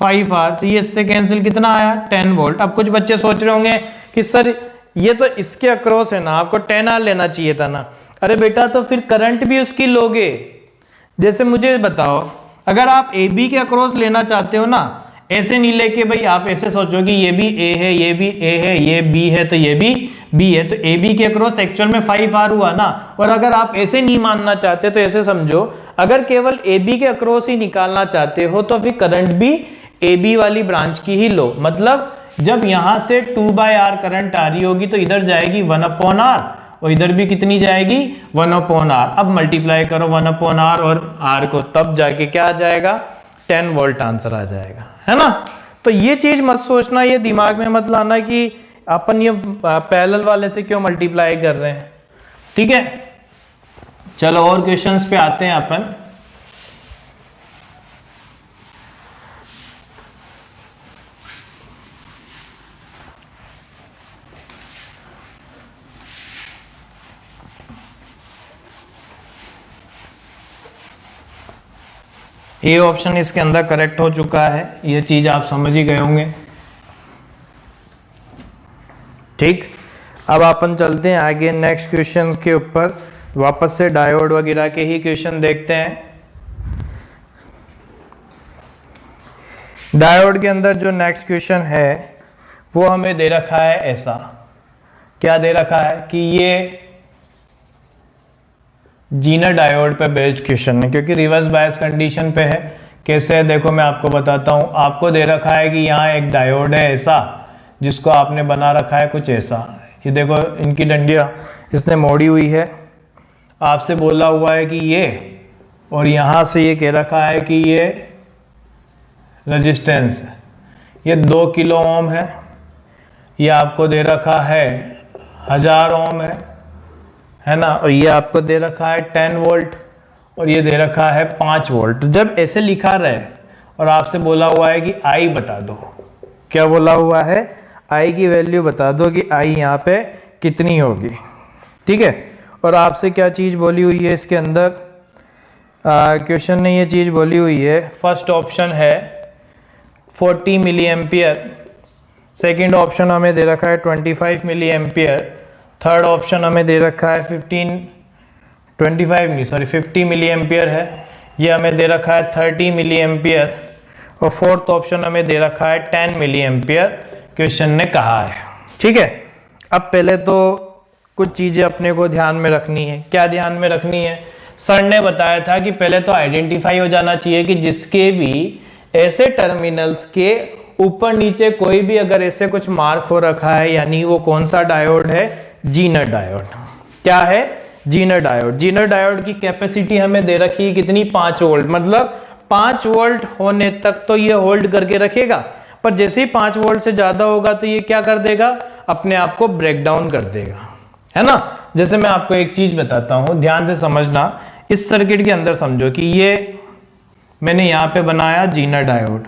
5R। तो ये इससे कैंसिल कितना आया, 10 वोल्ट। अब कुछ बच्चे सोच रहे होंगे कि सर ये तो इसके अक्रॉस है ना, आपको 10R लेना चाहिए था ना। अरे बेटा तो फिर करंट भी उसकी लोगे। जैसे मुझे बताओ, अगर आप AB के अक्रॉस लेना चाहते हो ना, ऐसे नहीं लेके भाई आप ऐसे सोचो कि ये भी A है, ये भी A है, ये B है, तो ये भी B है, तो AB के अक्रॉस एक्चुअल में 5R हुआ ना। और अगर आप ऐसे नहीं मानना चाहते तो ऐसे समझो, अगर केवल AB के अक्रॉस ही निकालना चाहते हो तो फिर करंट भी AB वाली ब्रांच की ही लो। मतलब जब यहां से 2/R करंट आ रही होगी तो इधर जाएगी 1/R और इधर भी कितनी जाएगी, 1/R। अब मल्टीप्लाई करो 1/R और R को, तब जाके क्या आ जाएगा, 10 वोल्ट आंसर आ जाएगा, है ना। तो ये चीज मत सोचना, ये दिमाग में मत लाना कि अपन ये पैरेलल वाले से क्यों मल्टीप्लाई कर रहे हैं, ठीक है। चलो और क्वेश्चंस पे आते हैं अपन। ए ऑप्शन इसके अंदर करेक्ट हो चुका है, ये चीज आप समझ ही गए होंगे, ठीक। अब अपन चलते हैं आगे नेक्स्ट क्वेश्चन के ऊपर, वापस से डायोड वगैरह के ही क्वेश्चन देखते हैं। डायोड के अंदर जो नेक्स्ट क्वेश्चन है वो हमें दे रखा है ऐसा, क्या दे रखा है कि ये जीनर डायोड पे बेस्ड क्वेश्चन है, क्योंकि रिवर्स बायस कंडीशन पे है। कैसे है देखो मैं आपको बताता हूँ। आपको दे रखा है कि यहाँ एक डायोड है ऐसा, जिसको आपने बना रखा है कुछ ऐसा, ये देखो इनकी डंडियाँ इसने मोड़ी हुई है। आपसे बोला हुआ है कि ये, और यहाँ से ये कह रखा है कि ये रेजिस्टेंस है, ये 2 किलो ओम है, ये आपको दे रखा है 1000 ओम है ना, और ये आपको दे रखा है 10 वोल्ट और ये दे रखा है 5 वोल्ट। जब ऐसे लिखा रहे और आपसे बोला हुआ है कि I बता दो, क्या बोला हुआ है, I की वैल्यू बता दो कि I यहाँ पे कितनी होगी, ठीक है। और आपसे क्या चीज़ बोली हुई है इसके अंदर, क्वेश्चन ने ये चीज़ बोली हुई है, फर्स्ट ऑप्शन है 40 मिली एम्पियर, सेकेंड ऑप्शन हमें दे रखा है 25 मिली एम्पियर, थर्ड ऑप्शन हमें दे रखा है 50 मिली एम्पियर है, ये हमें दे रखा है 30 मिली एम्पियर, और फोर्थ ऑप्शन हमें दे रखा है 10 मिली एम्पियर क्वेश्चन ने कहा है, ठीक है। अब पहले तो कुछ चीज़ें अपने को ध्यान में रखनी है। क्या ध्यान में रखनी है, सर ने बताया था कि पहले तो आइडेंटिफाई हो जाना चाहिए कि जिसके भी ऐसे टर्मिनल्स के ऊपर नीचे कोई भी अगर ऐसे कुछ मार्क हो रखा है, यानी वो कौन सा डायोड है, जीनर डायोड। क्या है, जीनर डायोड। जीनर डायोड की कैपेसिटी हमें दे रखी है कितनी, 5 वोल्ट। मतलब 5 वोल्ट होने तक तो ये होल्ड करके रखेगा, पर जैसे ही 5 वोल्ट से ज्यादा होगा तो ये क्या कर देगा, अपने आप को ब्रेक डाउन कर देगा, है ना। जैसे मैं आपको एक चीज बताता हूं, ध्यान से समझना। इस सर्किट के अंदर समझो कि ये मैंने यहां पे बनाया जीनर डायोड,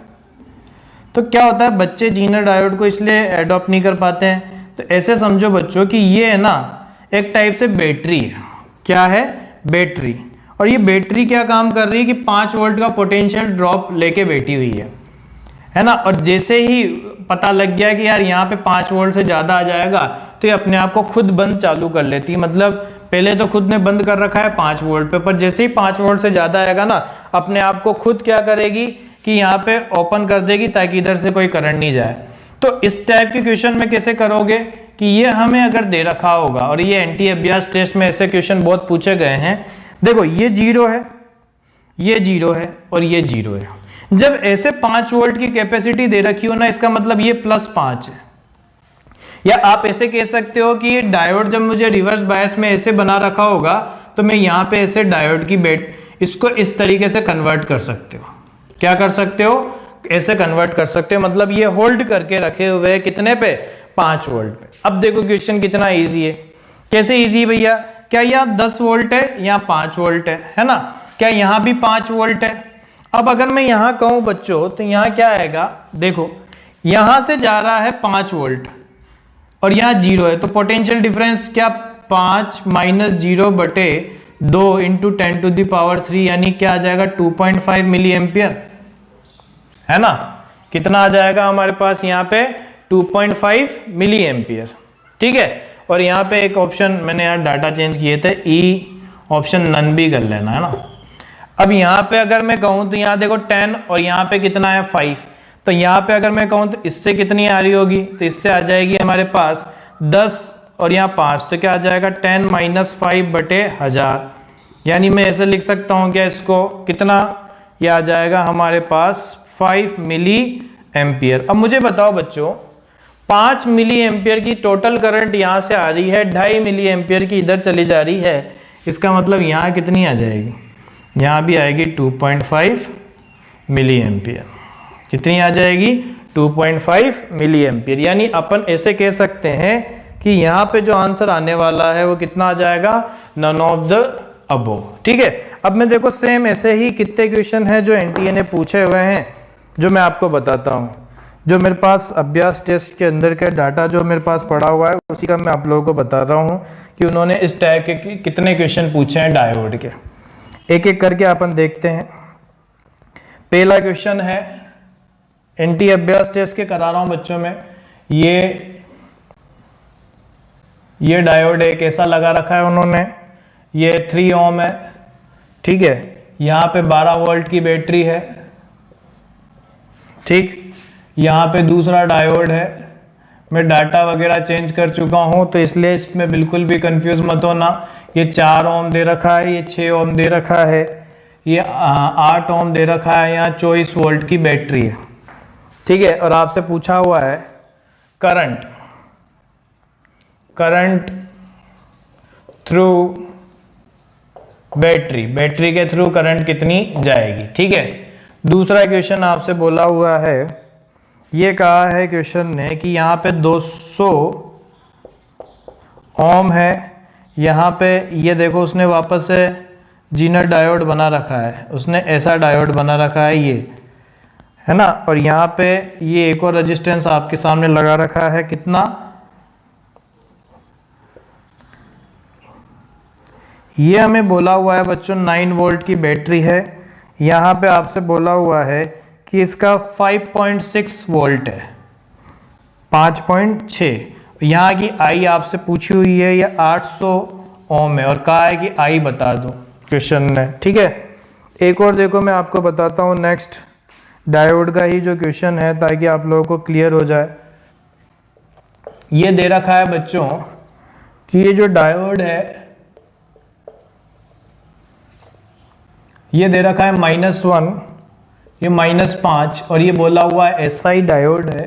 तो क्या होता है, बच्चे जीनर डायोड को इसलिए एडॉप्ट नहीं कर पाते हैं। तो ऐसे समझो बच्चों कि ये है ना एक टाइप से बैटरी है। क्या है? बैटरी। और ये बैटरी क्या काम कर रही है कि 5 वोल्ट का पोटेंशियल ड्रॉप लेके बैठी हुई है ना। और जैसे ही पता लग गया कि यार यहाँ पे 5 वोल्ट से ज़्यादा आ जाएगा तो ये अपने आप को खुद बंद चालू कर लेती है। मतलब पहले तो खुद ने बंद कर रखा है 5 वोल्ट पे, पर जैसे ही 5 वोल्ट से ज़्यादा आएगा ना, अपने आप को खुद क्या करेगी कि यहाँ पे ओपन कर देगी ताकि इधर से कोई करंट नहीं जाए। तो इस टाइप के क्वेश्चन में कैसे करोगे कि ये हमें अगर दे रखा होगा, और ये एंटी अभ्यास टेस्ट में ऐसे क्वेश्चन बहुत पूछे गए हैं। देखो ये 0 है, ये 0 है और ये 0 है। जब ऐसे 5 वोल्ट की कैपेसिटी दे रखी हो ना, इसका मतलब ये +5 है। या आप ऐसे कह सकते हो कि ये डायोड जब मुझे रिवर्स बायस में ऐसे बना रखा होगा तो मैं यहाँ पे ऐसे डायोड की इसको इस तरीके से कन्वर्ट कर सकते हो। क्या कर सकते हो? ऐसे कन्वर्ट कर सकते हो। मतलब ये होल्ड करके रखे हुए हैं कितने पे? 5 वोल्ट पे। अब देखो क्वेश्चन कितना ईजी है। कैसे ईजी भैया? क्या यहाँ 10 वोल्ट है, यहाँ 5 वोल्ट है ना? क्या यहाँ भी 5 वोल्ट है? अब अगर मैं यहाँ कहूँ बच्चों तो यहाँ क्या आएगा? देखो यहाँ से जा रहा है 5 वोल्ट और यहाँ 0 है, तो पोटेंशियल डिफरेंस क्या? 5 - 0 बटे 2 × 10⁻³ यानी क्या आ जाएगा? 2.5 मिली एम्पियर, है ना। कितना आ जाएगा हमारे पास यहाँ पे? 2.5 मिली एम्पियर। ठीक है। और यहाँ पे एक ऑप्शन मैंने यार डाटा चेंज किए थे, ई ऑप्शन नन भी कर लेना, है ना। अब यहाँ पे अगर मैं कहूँ तो यहाँ देखो 10 और यहाँ पे कितना है? 5। तो यहाँ पे अगर मैं कहूँ तो इससे कितनी आ रही होगी? तो इससे आ जाएगी हमारे पास 10 और यहाँ 5, तो क्या आ जाएगा? 10 - 5 बटे 1000। यानी मैं ऐसे लिख सकता हूँ क्या इसको? कितना ये आ जाएगा हमारे पास? 5 मिली एम्पियर। अब मुझे बताओ बच्चों, 5 मिली एम्पियर की टोटल करंट यहाँ से आ रही है, 2.5 मिली एम्पियर की इधर चली जा रही है। इसका मतलब यहाँ कितनी आ जाएगी? यहाँ भी आएगी 2.5 मिली एम्पियर। कितनी आ जाएगी? 2.5 मिली एम्पियर। यानी अपन ऐसे कह सकते हैं कि यहाँ पे जो आंसर आने वाला है वो कितना आ जाएगा? None of the above. ठीक है। अब मैं देखो सेम ऐसे ही कितने क्वेश्चन हैं जो एनटीए ने पूछे हुए हैं, जो मैं आपको बताता हूँ। जो मेरे पास अभ्यास टेस्ट के अंदर का डाटा जो मेरे पास पड़ा हुआ है उसी का मैं आप लोगों को बता रहा हूँ कि उन्होंने इस टाइप के कितने क्वेश्चन पूछे हैं डायोड के। एक एक करके अपन देखते हैं। पहला क्वेश्चन है, एनटी अभ्यास टेस्ट के करा रहा हूँ बच्चों में। ये डायोड एक ऐसा लगा रखा है उन्होंने, ये 3 ओम है। ठीक है। यहाँ पे 12 वोल्ट की बैटरी है। ठीक। यहाँ पे दूसरा डायोड है। मैं डाटा वगैरह चेंज कर चुका हूँ तो इसलिए इसमें बिल्कुल भी कंफ्यूज मत होना। ये 4 ओम दे रखा है, ये 6 ओम दे रखा है, ये 8 ओम दे रखा है, यहाँ 24 वोल्ट की बैटरी है। ठीक है। और आपसे पूछा हुआ है करंट थ्रू बैटरी के थ्रू करंट कितनी जाएगी। ठीक है। दूसरा क्वेश्चन आपसे बोला हुआ है, ये कहा है क्वेश्चन ने कि यहाँ पे 200 ओम है। यहाँ पे ये देखो उसने वापस से जीनर डायोड बना रखा है, उसने ऐसा डायोड बना रखा है, ये है ना। और यहाँ पे ये एक और रेजिस्टेंस आपके सामने लगा रखा है, कितना? ये हमें बोला हुआ है बच्चों 9 वोल्ट की बैटरी है। यहाँ पे आपसे बोला हुआ है कि इसका 5.6 वोल्ट है, 5.6। यहाँ की आई आपसे पूछी हुई है, ये 800 ओम है और कहा है कि आई बता दो क्वेश्चन ने। ठीक है। एक और देखो मैं आपको बताता हूँ नेक्स्ट डायोड का ही जो क्वेश्चन है ताकि आप लोगों को क्लियर हो जाए। ये दे रखा है बच्चों कि ये जो डायोड है ये दे रखा है -1, ये -5 और ये बोला हुआ है SI डायोड है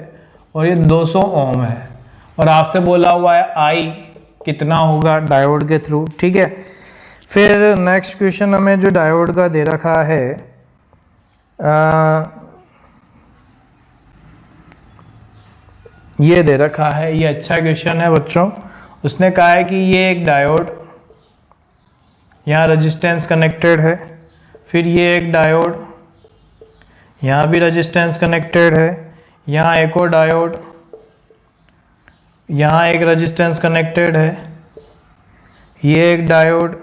और ये 200 ओम है और आपसे बोला हुआ है आई कितना होगा डायोड के थ्रू। ठीक है। फिर नेक्स्ट क्वेश्चन हमें जो डायोड का दे रखा है ये दे रखा है, ये अच्छा क्वेश्चन है बच्चों। उसने कहा है कि ये एक डायोड, यहाँ रेजिस्टेंस कनेक्टेड है, फिर ये एक डायोड, यहाँ भी रेजिस्टेंस कनेक्टेड है, यहाँ एक और डायोड, यहाँ एक रेजिस्टेंस कनेक्टेड है, ये एक डायोड,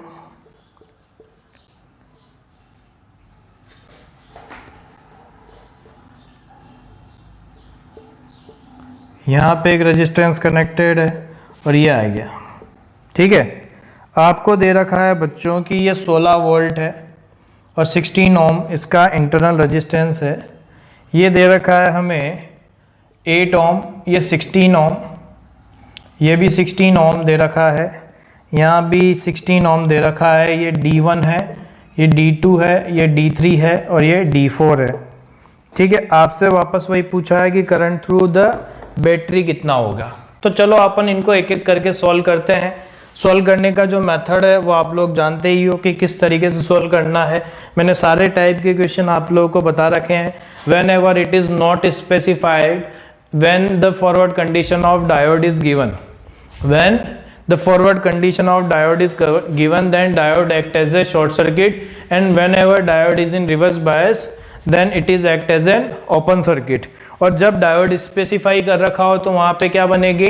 यहाँ पे एक रेजिस्टेंस कनेक्टेड है और ये आ गया। ठीक है, आपको दे रखा है बच्चों की ये 16 वोल्ट है और 16 ओम इसका इंटरनल रेजिस्टेंस है। ये दे रखा है हमें 8 ओम, ये 16 ओम, ये भी 16 ओम दे रखा है, यहाँ भी 16 ओम दे रखा है। ये D1 है, ये D2 है, ये D3 है और ये D4 है। ठीक है, आपसे वापस वही पूछा है कि करंट थ्रू द बैटरी कितना होगा। तो चलो अपन इनको एक एक करके सॉल्व करते हैं। सॉल्व करने का जो मेथड है वो आप लोग जानते ही हो कि किस तरीके से सॉल्व करना है। मैंने सारे टाइप के क्वेश्चन आप लोगों को बता रखे हैं। When ever it is not specified when the forward condition of diode is given, when the forward condition of diode is given, then diode act as a short circuit, and whenever diode is in reverse bias then it is act as an open circuit। और जब डायोड स्पेसिफाई कर रखा हो तो वहाँ पे क्या बनेगी,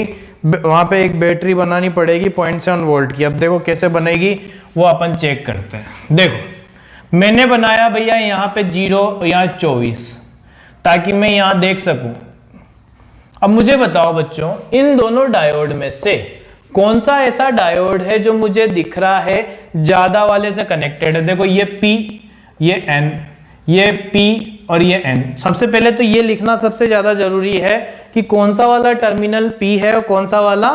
वहाँ पे एक बैटरी बनानी पड़ेगी 0.7 वोल्ट की। अब देखो कैसे बनेगी वो अपन चेक करते हैं। देखो मैंने बनाया भैया यहाँ पे 0 यहाँ 24 ताकि मैं यहाँ देख सकूं। अब मुझे बताओ बच्चों, इन दोनों डायोड में से कौन सा ऐसा डायोड है जो मुझे दिख रहा है ज्यादा वाले से कनेक्टेड है। देखो ये P, ये N, ये P और ये N। सबसे पहले तो ये लिखना सबसे ज्यादा जरूरी है कि कौन सा वाला टर्मिनल P है और कौन सा वाला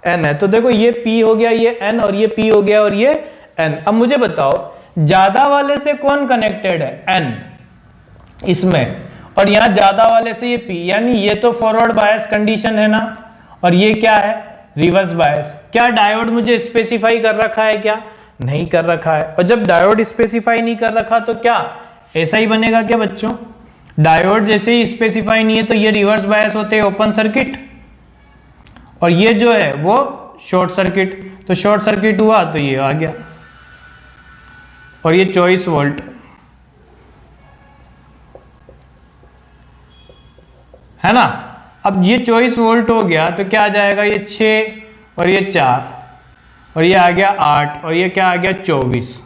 N है। तो देखो ये P हो गया, ये N, और ये P हो गया और ये N। अब मुझे बताओ ज्यादा वाले से कौन कनेक्टेड है, N इसमें, और यहां ज्यादा वाले से ये P, यानी ये तो फॉरवर्ड बायस कंडीशन है ना, और ये क्या है, रिवर्स बायस। क्या डायोड मुझे स्पेसिफाई कर रखा है, क्या नहीं कर रखा है। और जब डायोड स्पेसिफाई नहीं कर रखा तो क्या ऐसा ही बनेगा क्या बच्चों, डायोड जैसे ही स्पेसिफाई नहीं है तो ये रिवर्स बायस होते हैं ओपन सर्किट, और ये जो है वो शॉर्ट सर्किट। तो शॉर्ट सर्किट हुआ तो ये आ गया, और ये 24 वोल्ट है ना। अब ये 24 वोल्ट हो गया तो क्या आ जाएगा, ये 6 और ये 4 और ये आ गया 8 और ये क्या आ गया 24।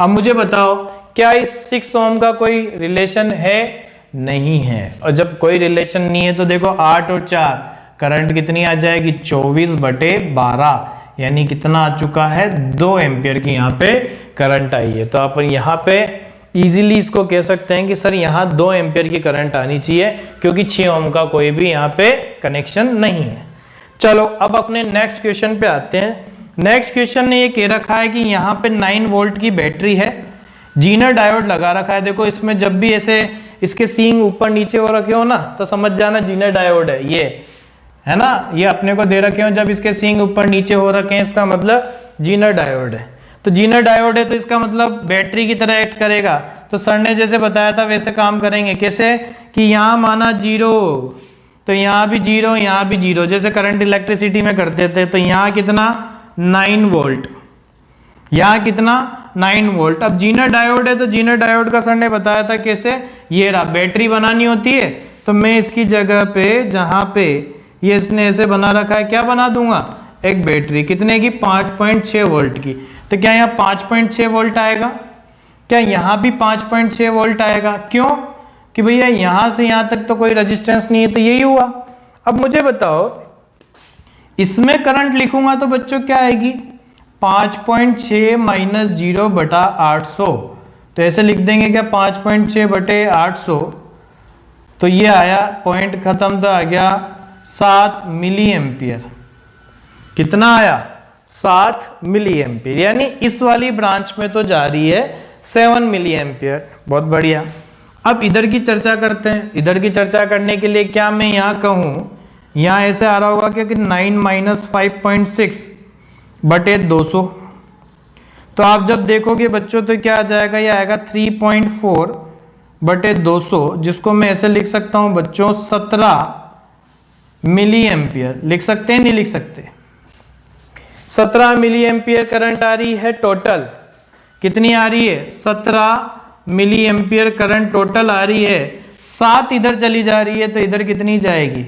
अब मुझे बताओ क्या इस 6 ओम का कोई रिलेशन है, नहीं है। और जब कोई रिलेशन नहीं है तो देखो 8 और 4 करंट कितनी आ जाएगी, 24/12, यानी कितना आ चुका है, 2 एम्पियर की यहाँ पे करंट आई है। तो अपन यहाँ पे इजीली इसको कह सकते हैं कि सर यहाँ 2 एम्पियर की करंट आनी चाहिए, क्योंकि 6 ओम का कोई भी यहाँ पे कनेक्शन नहीं है। चलो अब अपने नेक्स्ट क्वेश्चन पे आते हैं। नेक्स्ट क्वेश्चन ने ये कह रखा है कि यहाँ पे 9 वोल्ट की बैटरी है, जीनर डायोड लगा रखा है। देखो इसमें जब भी ऐसे इसके सींग ऊपर नीचे हो रखे हो ना तो समझ जाना जीनर डायोड है, ये है ना, ये अपने को दे रखे हो। जब इसके सींग ऊपर नीचे हो रखे हैं इसका मतलब जीनर डायोड है। तो जीनर डायोड है तो इसका मतलब बैटरी की तरह एक्ट करेगा। तो सर ने जैसे बताया था वैसे काम करेंगे। कैसे कि यहाँ माना 0 तो यहाँ भी 0, यहाँ भी 0, जैसे करंट इलेक्ट्रिसिटी में करते थे। तो यहाँ कितना 9 वोल्ट, यहाँ कितना 9 वोल्ट। अब जीनर डायोड है तो जीनर डायोड का सर ने बताया था कैसे, ये रहा, बैटरी बनानी होती है तो मैं इसकी जगह पे जहाँ पे ये इसने ऐसे बना रखा है क्या बना दूंगा, एक बैटरी कितने की 5.6 वोल्ट की। तो क्या यहाँ 5.6 वोल्ट आएगा, क्या यहाँ भी 5.6 वोल्ट आएगा। क्यों कि भैया यहाँ से यहाँ तक तो कोई रेजिस्टेंस नहीं है, तो यही हुआ। अब मुझे बताओ इसमें करंट लिखूंगा तो बच्चों क्या आएगी, 5.6 माइनस 0/800। तो ऐसे लिख देंगे क्या 5.6/800, तो ये आया, पॉइंट खत्म, तो आ गया 7 मिली एम्पियर। कितना आया, 7 मिली एम्पियर, यानी इस वाली ब्रांच में तो जा रही है 7 मिली एम्पियर। बहुत बढ़िया। अब इधर की चर्चा करते हैं। इधर की चर्चा करने के लिए क्या मैं यहाँ कहूँ, यहाँ ऐसे आ रहा होगा कि 9 माइनस 5.6/200। तो आप जब देखोगे बच्चों तो क्या आ जाएगा, ये आएगा 3.4/200, जिसको मैं ऐसे लिख सकता हूँ बच्चों 17 मिली एम्पियर। लिख सकते हैं नहीं लिख सकते, 17 मिली एम्पियर करंट आ रही है टोटल। कितनी आ रही है, 17 मिली एम्पियर करंट टोटल आ रही है। 7 इधर चली जा रही है तो इधर कितनी जाएगी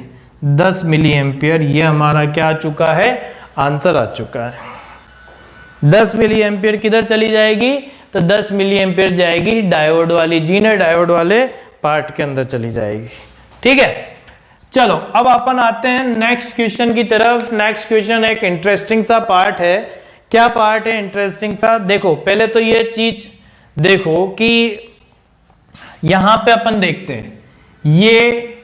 10 मिली एम्पियर। ये हमारा क्या आ चुका है, आंसर आ चुका है। 10 मिली एम्पियर किधर चली जाएगी, तो 10 मिली एम्पियर जाएगी डायोड वाली जीनर डायोड वाले पार्ट के अंदर चली जाएगी। ठीक है, चलो अब अपन आते हैं नेक्स्ट क्वेश्चन की तरफ। नेक्स्ट क्वेश्चन एक इंटरेस्टिंग सा पार्ट है। क्या पार्ट है इंटरेस्टिंग सा, देखो पहले तो ये चीज देखो कि यहां पे अपन देखते हैं ये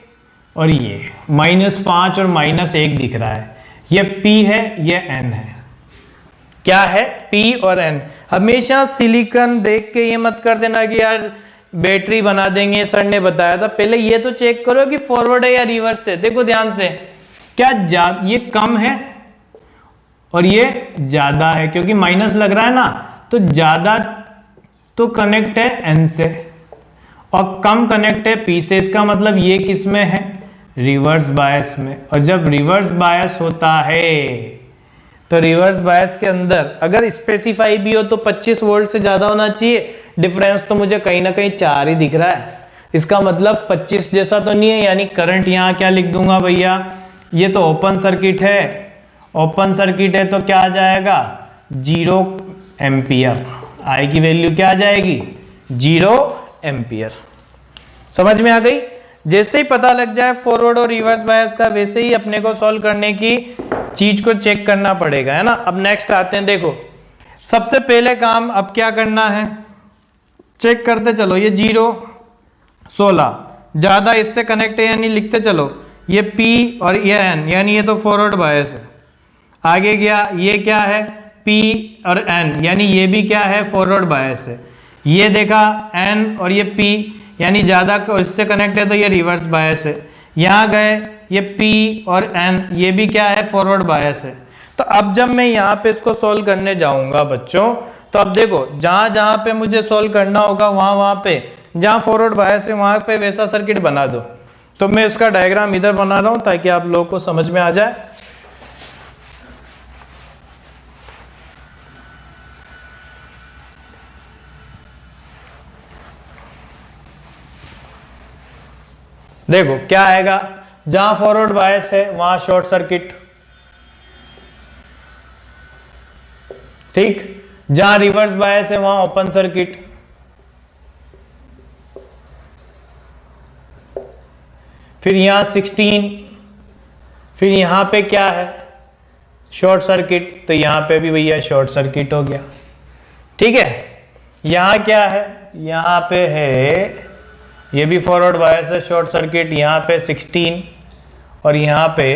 और ये -5 और -1 दिख रहा है, ये P है ये N है। क्या है, P और N। हमेशा सिलिकॉन देख के ये मत कर देना कि यार बैटरी बना देंगे, सर ने बताया था। पहले ये तो चेक करो कि फॉरवर्ड है या रिवर्स है। देखो ध्यान से, क्या ये कम है और ये ज्यादा है, क्योंकि माइनस लग रहा है ना, तो ज्यादा तो कनेक्ट है N से और कम कनेक्ट है P से। इसका मतलब ये किस में है, रिवर्स बायस में। और जब रिवर्स बायस होता है तो रिवर्स बायस के अंदर अगर स्पेसिफाई भी हो तो 25 वोल्ट से ज्यादा होना चाहिए। डिफरेंस तो मुझे कहीं ना कहीं 4 ही दिख रहा है, इसका मतलब 25 जैसा तो नहीं है। यानी करंट यहाँ क्या लिख दूंगा भैया, ये तो ओपन सर्किट है, ओपन सर्किट है तो क्या आ जाएगा 0 एम्पियर। आई की वैल्यू क्या आ जाएगी 0 एम्पियर। समझ में आ गई। जैसे ही पता लग जाए फॉरवर्ड और रिवर्स बायस का, वैसे ही अपने को सॉल्व करने की चीज को चेक करना पड़ेगा, है ना। अब नेक्स्ट आते हैं, देखो सबसे पहले काम अब क्या करना है, चेक करते चलो। ये 0 16 ज्यादा इससे कनेक्ट है, यानी लिखते चलो ये P और ये N, यानी ये तो फॉरवर्ड बायस है। आगे गया ये क्या है P और N, यानी ये भी क्या है फॉरवर्ड बायस है। ये देखा N और ये P, यानी ज्यादा इससे कनेक्ट है तो ये रिवर्स बायस है। यहाँ गए ये P और N, ये भी क्या है फॉरवर्ड बायस है। तो अब जब मैं यहाँ पे इसको सॉल्व करने जाऊंगा बच्चों, तो अब देखो जहां जहां पे मुझे सॉल्व करना होगा वहां पे जहां फॉरवर्ड बायस है वहां पे वैसा सर्किट बना दो। तो मैं इसका डायग्राम इधर बना रहा हूं ताकि आप लोगों को समझ में आ जाए। देखो क्या आएगा, जहां फॉरवर्ड बायस है वहां शॉर्ट सर्किट, ठीक। जहां रिवर्स बायस है वहां ओपन सर्किट, फिर यहां 16, फिर यहां पे क्या है शॉर्ट सर्किट, तो यहां पे भी भैया शॉर्ट सर्किट हो गया। ठीक है, यहां क्या है, यहां पे है ये भी फॉरवर्ड बायस है शॉर्ट सर्किट, यहाँ पे 16 और यहाँ पे।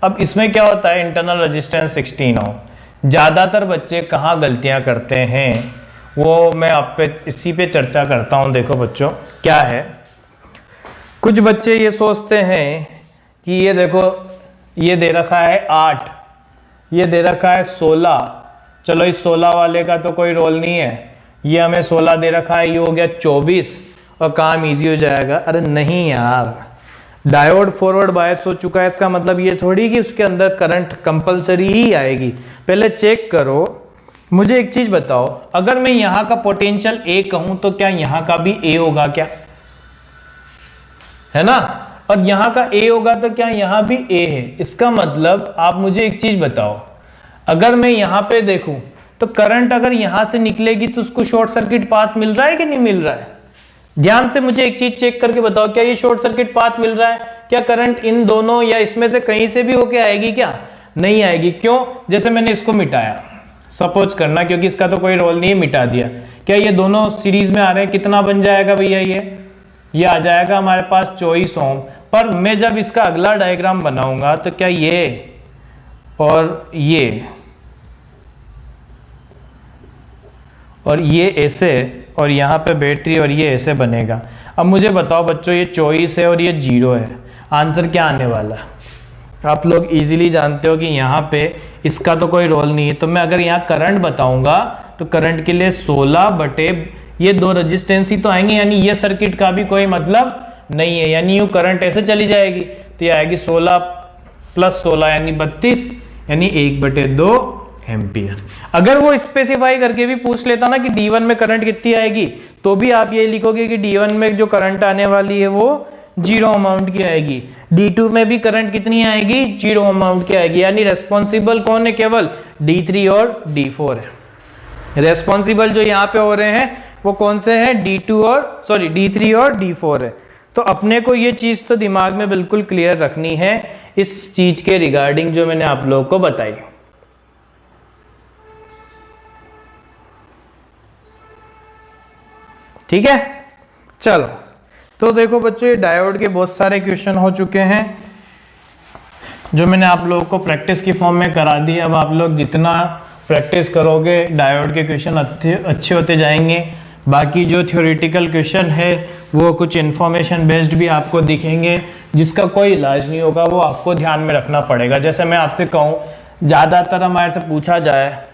अब इसमें क्या होता है, इंटरनल रेजिस्टेंस 16 ओम। ज़्यादातर बच्चे कहाँ गलतियाँ करते हैं वो मैं आप पे इसी पे चर्चा करता हूँ। देखो बच्चों क्या है, कुछ बच्चे ये सोचते हैं कि ये देखो ये दे रखा है 8, ये दे रखा है 16, चलो इस 16 वाले का तो कोई रोल नहीं है, ये हमें 16 दे रखा है, ये हो गया 24 और काम इजी हो जाएगा। अरे नहीं यार, डायोड फॉरवर्ड बायस हो चुका है, इसका मतलब ये थोड़ी कि उसके अंदर करंट कंपलसरी ही आएगी। पहले चेक करो। मुझे एक चीज बताओ, अगर मैं यहां का पोटेंशियल A कहूं तो क्या यहां का भी A होगा क्या, है ना। और यहां का A होगा तो क्या यहां भी A है। इसका मतलब आप मुझे एक चीज बताओ, अगर मैं यहां पे देखूं तो करंट अगर यहां से निकलेगी तो उसको शॉर्ट सर्किट पाथ मिल रहा है कि नहीं मिल रहा है। ध्यान से मुझे एक चीज चेक करके बताओ, क्या ये शॉर्ट सर्किट पाथ मिल रहा है, क्या करंट इन दोनों या इसमें से कहीं से भी होके आएगी क्या, नहीं आएगी। क्यों, जैसे मैंने इसको मिटाया, सपोज करना, क्योंकि इसका तो कोई रोल नहीं है, मिटा दिया, क्या ये दोनों सीरीज में आ रहे हैं, कितना बन जाएगा भैया, ये आ जाएगा हमारे पास 24 ओम। पर मैं जब इसका अगला डायग्राम बनाऊंगा तो क्या ये और ये ऐसे, और यहाँ पे बैटरी और ये ऐसे बनेगा। अब मुझे बताओ बच्चों, ये 24 है और ये 0 है, आंसर क्या आने वाला है। आप लोग इजीली जानते हो कि यहाँ पे इसका तो कोई रोल नहीं है। तो मैं अगर यहाँ करंट बताऊंगा तो करंट के लिए 16 बटे ये 2 रेजिस्टेंस ही तो आएंगे, यानी ये सर्किट का भी कोई मतलब नहीं है। यानी यूँ करंट ऐसे चली जाएगी तो ये आएगी 16 + 16 यानी 32, यानी 1/2 एम्पियर। अगर वो स्पेसिफाई करके भी पूछ लेता ना कि D1 में करंट कितनी आएगी तो भी आप ये लिखोगे कि D1 में जो करंट आने वाली है वो 0 अमाउंट की आएगी, D2 में भी करंट कितनी आएगी, 0 अमाउंट की आएगी। यानी रेस्पॉन्सिबल कौन है, केवल D3 और D4 है। रेस्पॉन्सिबल जो यहाँ पे हो रहे हैं वो कौन से हैं, D3 और D4 है। तो अपने को ये चीज तो दिमाग में बिल्कुल क्लियर रखनी है इस चीज के रिगार्डिंग जो मैंने आप लोगों को बताई। ठीक है, चलो तो देखो बच्चों, ये डायोड के बहुत सारे क्वेश्चन हो चुके हैं जो मैंने आप लोगों को प्रैक्टिस की फॉर्म में करा दी। अब आप लोग जितना प्रैक्टिस करोगे डायोड के क्वेश्चन अच्छे होते जाएंगे। बाकी जो थ्योरेटिकल क्वेश्चन है वो कुछ इन्फॉर्मेशन बेस्ड भी आपको दिखेंगे, जिसका कोई इलाज नहीं होगा, वो आपको ध्यान में रखना पड़ेगा। जैसे मैं आपसे कहूँ, ज़्यादातर हमारे से पूछा जाए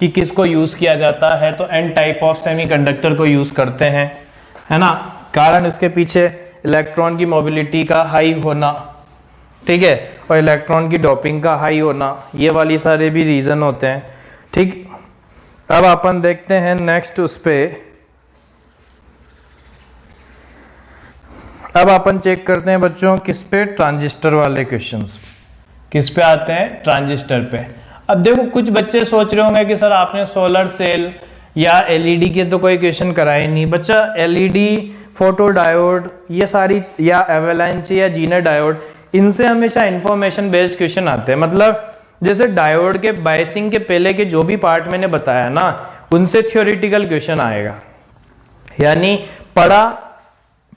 कि किसको यूज़ किया जाता है, तो एन टाइप ऑफ सेमीकंडक्टर को यूज़ करते हैं, है ना। कारण इसके पीछे इलेक्ट्रॉन की मोबिलिटी का हाई होना, ठीक है, और इलेक्ट्रॉन की डोपिंग का हाई होना, ये वाली सारे भी रीज़न होते हैं। ठीक, अब अपन देखते हैं नेक्स्ट उस पे। अब अपन चेक करते हैं बच्चों किस पे, ट्रांजिस्टर वाले क्वेश्चंस किस पे आते हैं, ट्रांजिस्टर पे। अब देखो कुछ बच्चे सोच रहे होंगे कि सर आपने सोलर सेल या एलईडी के तो कोई क्वेश्चन कराए नहीं। बच्चा एलईडी, फोटो डायोड, ये सारी, या एवेलांच या जीनर डायोड, इनसे हमेशा इंफॉर्मेशन बेस्ड क्वेश्चन आते हैं। मतलब जैसे डायोड के बायसिंग के पहले के जो भी पार्ट मैंने बताया ना, उनसे थ्योरेटिकल क्वेश्चन आएगा, यानी पढ़ा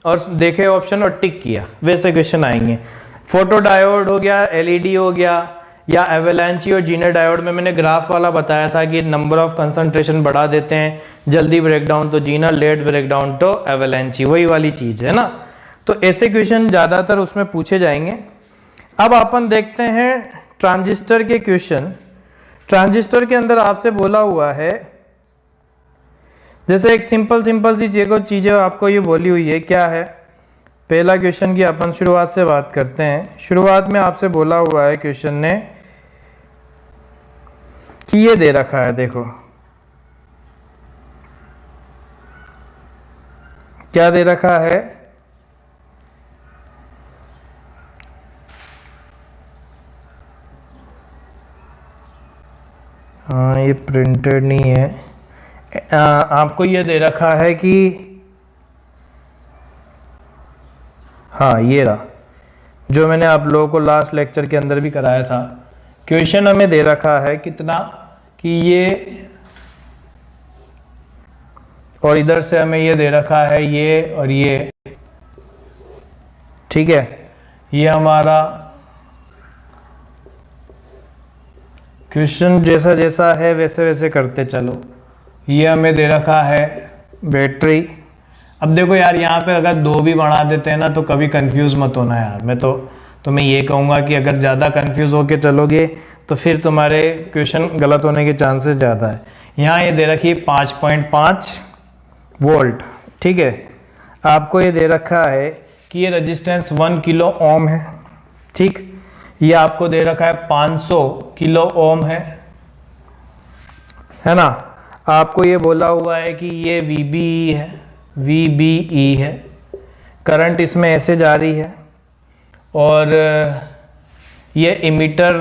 और देखे ऑप्शन और टिक किया, वैसे क्वेश्चन आएंगे। फोटो डायोड हो गया, एलईडी हो गया, या एवेलांची और जीनर डायोड में मैंने ग्राफ वाला बताया था कि नंबर ऑफ कंसंट्रेशन बढ़ा देते हैं, जल्दी ब्रेकडाउन तो जीनर, लेट ब्रेकडाउन तो एवेलांची, वही वाली चीज है ना। तो ऐसे क्वेश्चन ज्यादातर उसमें पूछे जाएंगे। अब अपन देखते हैं ट्रांजिस्टर के क्वेश्चन। ट्रांजिस्टर के अंदर आपसे बोला हुआ है, जैसे एक सिंपल सी चीज़ें आपको ये बोली हुई है, क्या है। पहला क्वेश्चन की अपन शुरुआत से बात करते हैं। शुरुआत में आपसे बोला हुआ है क्वेश्चन ने कि ये दे रखा है, देखो क्या दे रखा है, हाँ ये प्रिंटेड नहीं है, आपको ये दे रखा है कि हाँ ये रहा, जो मैंने आप लोगों को लास्ट लेक्चर के अंदर भी कराया था। क्वेश्चन हमें दे रखा है कितना, कि ये, और इधर से हमें ये दे रखा है ये और ये, ठीक है। ये हमारा क्वेश्चन जैसा जैसा है वैसे वैसे करते चलो। ये हमें दे रखा है बैटरी। अब देखो यार, यहाँ पे अगर 2 भी बढ़ा देते हैं ना तो कभी कंफ्यूज मत होना यार। मैं तो मैं ये कहूँगा कि अगर ज़्यादा कंफ्यूज होके चलोगे तो फिर तुम्हारे क्वेश्चन गलत होने के चांसेस ज़्यादा है। यहाँ ये दे रखी 5.5 वोल्ट, ठीक है। आपको ये दे रखा है कि ये रेजिस्टेंस 1 किलो ओम है, ठीक। ये आपको दे रखा है 500 किलो ओम है ना। आपको ये बोला हुआ है कि ये VBE है, VBE है, करंट इसमें ऐसे जा रही है, और ये इमीटर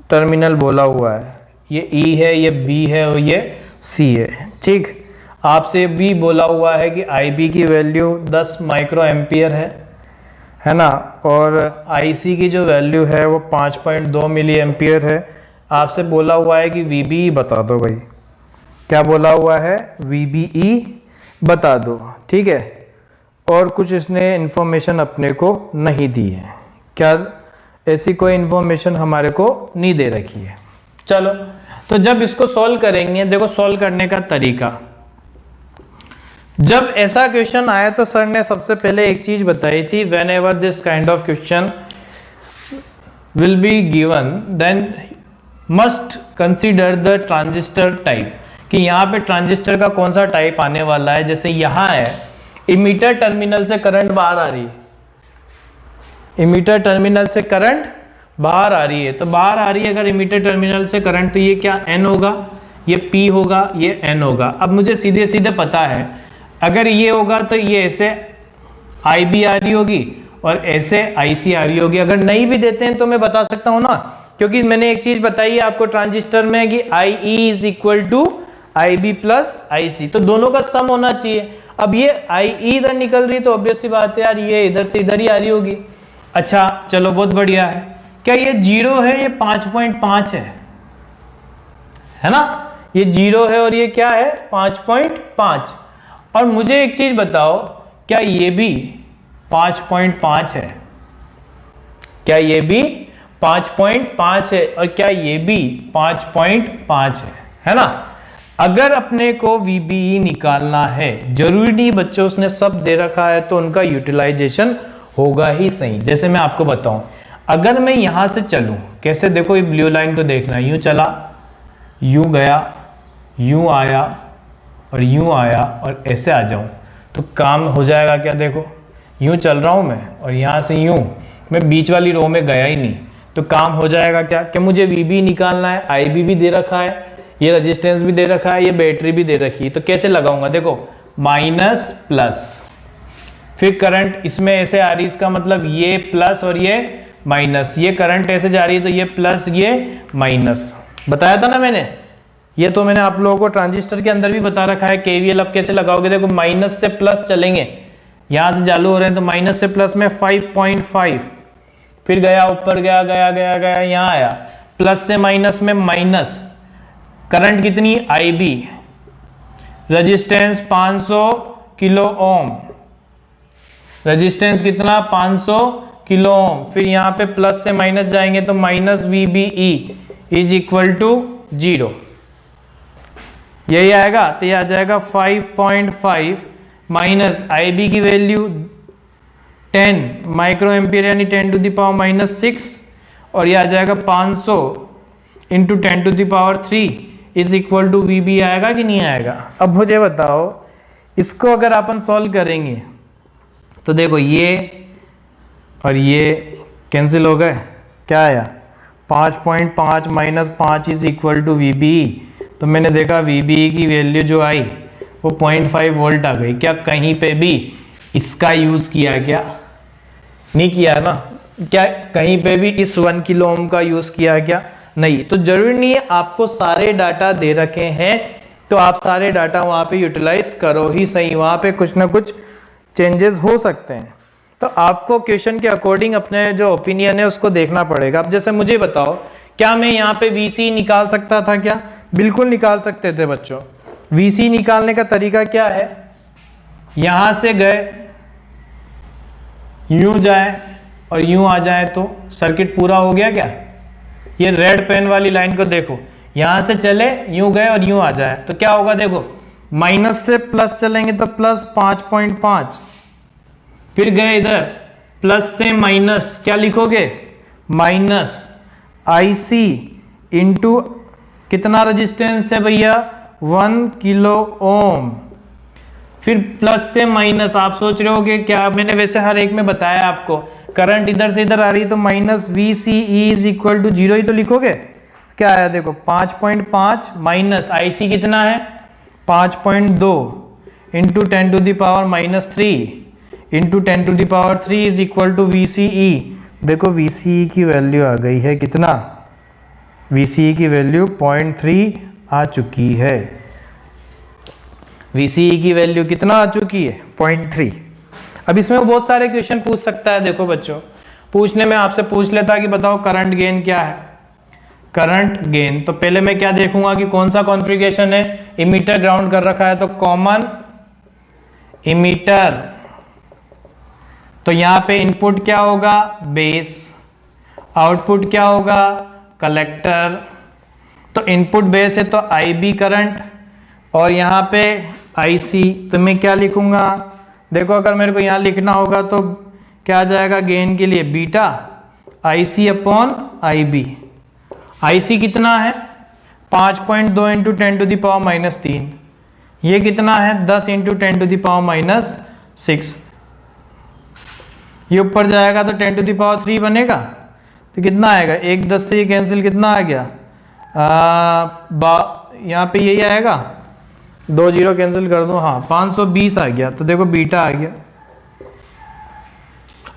टर्मिनल बोला हुआ है, ये E है, ये B है और ये C है, ठीक। आपसे भी बोला हुआ है कि IB की वैल्यू 10 माइक्रो एम्पियर है ना, और IC की जो वैल्यू है वो 5.2 मिली एम्पियर है। आपसे बोला हुआ है कि VBE बता दो भाई, क्या बोला हुआ है, VBE बता दो, ठीक है। और कुछ इसने इन्फॉर्मेशन अपने को नहीं दी है, क्या ऐसी कोई इन्फॉर्मेशन हमारे को नहीं दे रखी है। चलो, तो जब इसको सॉल्व करेंगे, देखो सॉल्व करने का तरीका। जब ऐसा क्वेश्चन आया तो सर ने सबसे पहले एक चीज बताई थी, whenever this kind of question will be given then must consider the transistor type, कि यहाँ पे ट्रांजिस्टर का कौन सा टाइप आने वाला है। जैसे यहाँ है, इमीटर टर्मिनल से करंट बाहर आ रही है, इमीटर टर्मिनल से करंट बाहर आ रही है, तो बाहर आ रही है अगर इमीटर टर्मिनल से करंट, तो ये क्या N होगा, ये P होगा, ये N होगा। अब मुझे सीधे सीधे पता है अगर ये होगा तो ये ऐसे IB आ रही होगी और ऐसे IC आ रही होगी। अगर नहीं भी देते हैं तो मैं बता सकता हूँ ना, क्योंकि मैंने एक चीज बताई है आपको ट्रांजिस्टर में कि IE is equal to IB plus IC, तो दोनों का सम होना चाहिए। अब ये IE इधर निकल रही है तो ऑब्वियस सी बात है यार ये इधर से इधर ही आ रही होगी। अच्छा चलो बहुत बढ़िया है। क्या ये 0 है, ये 5.5 है ना, ये 0 है और ये क्या है 5.5। और मुझे एक चीज बताओ, क्या ये भी 5.5 है? क्या ये भी 5.5 है? और क्या ये भी 5.5 है ना? अगर अपने को VBE निकालना है, जरूरी नहीं बच्चों उसने सब दे रखा है तो उनका यूटिलाइजेशन होगा ही सही। जैसे मैं आपको बताऊं, अगर मैं यहां से चलूं, कैसे देखो ये ब्लू लाइन को देखना, यूं चला, यूं गया, यूं आया और यूं आया और ऐसे आ जाऊं तो काम हो जाएगा क्या? देखो यूं चल रहा हूं मैं और यहां से यूं, मैं बीच वाली रो में गया ही नहीं, तो काम हो जाएगा क्या? कि मुझे VB निकालना है, IB भी दे रखा है, ये रेजिस्टेंस भी दे रखा है, ये बैटरी भी दे रखी है, तो कैसे लगाऊंगा? देखो माइनस प्लस, फिर करंट इसमें ऐसे आ रही, इसका मतलब ये प्लस और ये माइनस, ये करंट ऐसे जा रही है तो ये प्लस ये माइनस। बताया था ना मैंने, ये तो मैंने आप लोगों को ट्रांजिस्टर के अंदर भी बता रखा है। KVL अब कैसे लगाओगे? देखो माइनस से प्लस चलेंगे, यहां से चालू हो रहे हैं तो माइनस से प्लस में 5.5, फिर गया ऊपर गया गया गया गया यहां आया, प्लस से माइनस में माइनस, करंट कितनी IB, रेजिस्टेंस 500 किलो ओम, रेजिस्टेंस कितना 500 किलो ओम, फिर यहाँ पे प्लस से माइनस जाएंगे तो minus VBE is equal to 0, यही आएगा। तो ये आ जाएगा 5.5 माइनस IB की वैल्यू 10 माइक्रो एम्पियर यानी 10 टू द पावर माइनस 6, और ये आ जाएगा 500 into 10 to the power 3 is equal to VB आएगा कि नहीं आएगा? अब मुझे बताओ इसको अगर अपन सॉल्व करेंगे तो देखो ये और ये कैंसिल हो गए, क्या आया 5.5 minus 5 is equal to VBE, तो मैंने देखा VBE की वैल्यू जो आई वो 0.5 वोल्ट आ गई। क्या कहीं पे भी इसका यूज किया? क्या नहीं किया ना? क्या कहीं पे भी इस 1 किलो ओम का यूज किया? क्या नहीं। तो जरूरी नहीं है आपको सारे डाटा दे रखे हैं तो आप सारे डाटा वहां पे यूटिलाइज करो ही सही, वहां पे कुछ ना कुछ चेंजेस हो सकते हैं। तो आपको क्वेश्चन के अकॉर्डिंग अपने जो ओपिनियन है उसको देखना पड़ेगा। अब जैसे मुझे बताओ, क्या मैं यहाँ पे VC निकाल सकता था? क्या बिल्कुल निकाल सकते थे बच्चों। VC निकालने का तरीका क्या है? यहां से गए, यूं जाए और यूं आ जाए तो सर्किट पूरा हो गया। क्या ये रेड पेन वाली लाइन को देखो, यहां से चले, यूं गए और यूं आ जाए तो क्या होगा? देखो माइनस से प्लस चलेंगे तो प्लस 5.5, फिर गए इधर प्लस से माइनस, क्या लिखोगे? माइनस IC इंटू कितना रेजिस्टेंस है भैया? 1 किलो ओम, फिर प्लस से माइनस। आप सोच रहे होगे क्या, मैंने वैसे हर एक में बताया आपको, करंट इधर से इधर आ रही है तो minus VCE is equal to 0 ही तो लिखोगे। क्या आया देखो 5.5 माइनस IC कितना है 5.2 into 10 to the power minus 3 into 10 to the power 3 is equal to VCE। देखो VCE की वैल्यू आ गई है कितना? VCE की वैल्यू 0.3 आ चुकी है। VCE की वैल्यू कितना आ चुकी है? 0.3। अब इसमें बहुत सारे क्वेश्चन पूछ सकता है। देखो बच्चों, पूछने में आपसे पूछ लेता है कि बताओ करंट गेन क्या है? करंट गेन, तो पहले मैं क्या देखूंगा कि कौन सा कॉन्फ़िगरेशन है। इमीटर ग्राउंड कर रखा है तो कॉमन इमीटर, तो यहां पे इनपुट क्या होगा? बेस, आउटपुट क्या होगा? कलेक्टर। तो इनपुट बेस है तो IB करंट और यहाँ पे IC, तो मैं क्या लिखूंगा? देखो अगर मेरे को यहाँ लिखना होगा तो क्या आ जाएगा गेन के लिए? Beta IC upon IB। IC कितना है? 5.2 into 10 to the power minus 3। ये कितना है? 10 into 10 to the power minus 6। ये ऊपर जाएगा तो 10 टू द पावर 3 बनेगा, तो कितना आएगा? 1 10 से ये कैंसिल, कितना आ गया? यहाँ पे यही आएगा, 2 जीरो कैंसिल कर दो, हाँ 520 आ गया। तो देखो बीटा आ गया।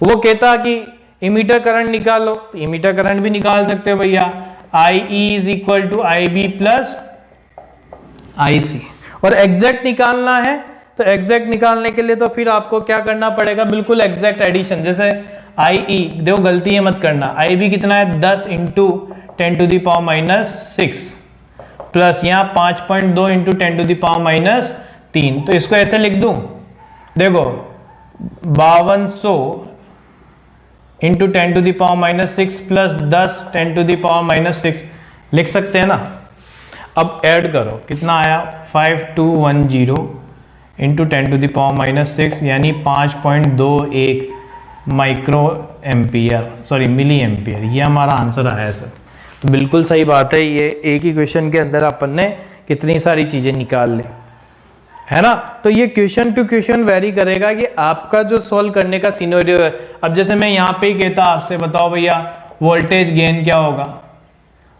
वो कहता कि इमीटर करंट निकालो, तो इमीटर करंट भी निकाल सकते हो भैया, IE is equal to IB plus IC। और एग्जैक्ट निकालना है, तो एग्जैक्ट निकालने के लिए तो फिर आपको क्या करना पड़ेगा, बिल्कुल एग्जैक्ट एडिशन। जैसे IE, देखो गलती है मत करना, IB कितना है 10 into 10 to the power minus 6 plus यहाँ 5.2 into 10 to the power minus 3। तो इसको ऐसे लिख दूं, देखो 5200 into 10 to the power minus 6 plus 10 10 to the power minus 6 लिख सकते हैं ना। अब ऐड करो, कितना आया 5210 into 10 to the power minus 6 यानी 5.21 micro ampere, sorry milli ampere, ये हमारा आंसर आया सर। तो बिल्कुल सही बात है, ये एक ही क्वेश्चन के अंदर अपन ने कितनी सारी चीज़ें निकाल ली, है ना। तो ये क्वेश्चन टू क्वेश्चन वेरी करेगा कि आपका जो सॉल्व करने का सिनेरियो है। अब जैसे मैं यहाँ पे ही कहता आपसे, बताओ भैया वोल्टेज गेन क्या होगा,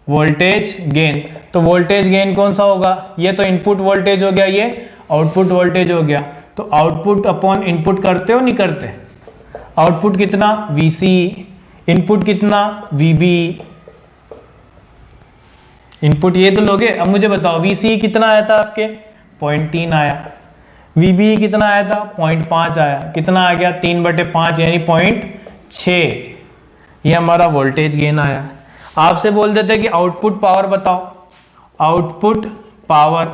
वोल्टेज गेन, तो वोल्टेज गेन कौन सा होगा, ये तो इनपुट वोल्टेज हो गया, ये आउटपुट वोल्टेज हो गया। तो आउटपुट अपॉन इनपुट करते हो नहीं करते, आउटपुट कितना VC, इनपुट कितना VB, इनपुट ये तो लोगे। अब मुझे बताओ VC कितना आया था आपके 0.3 आया, VB कितना आया था 0.5 आया, कितना आ गया 3/5 यानी 0.6, ये हमारा वोल्टेज गेन आया। आपसे बोल देते कि आउटपुट पावर बताओ, आउटपुट पावर,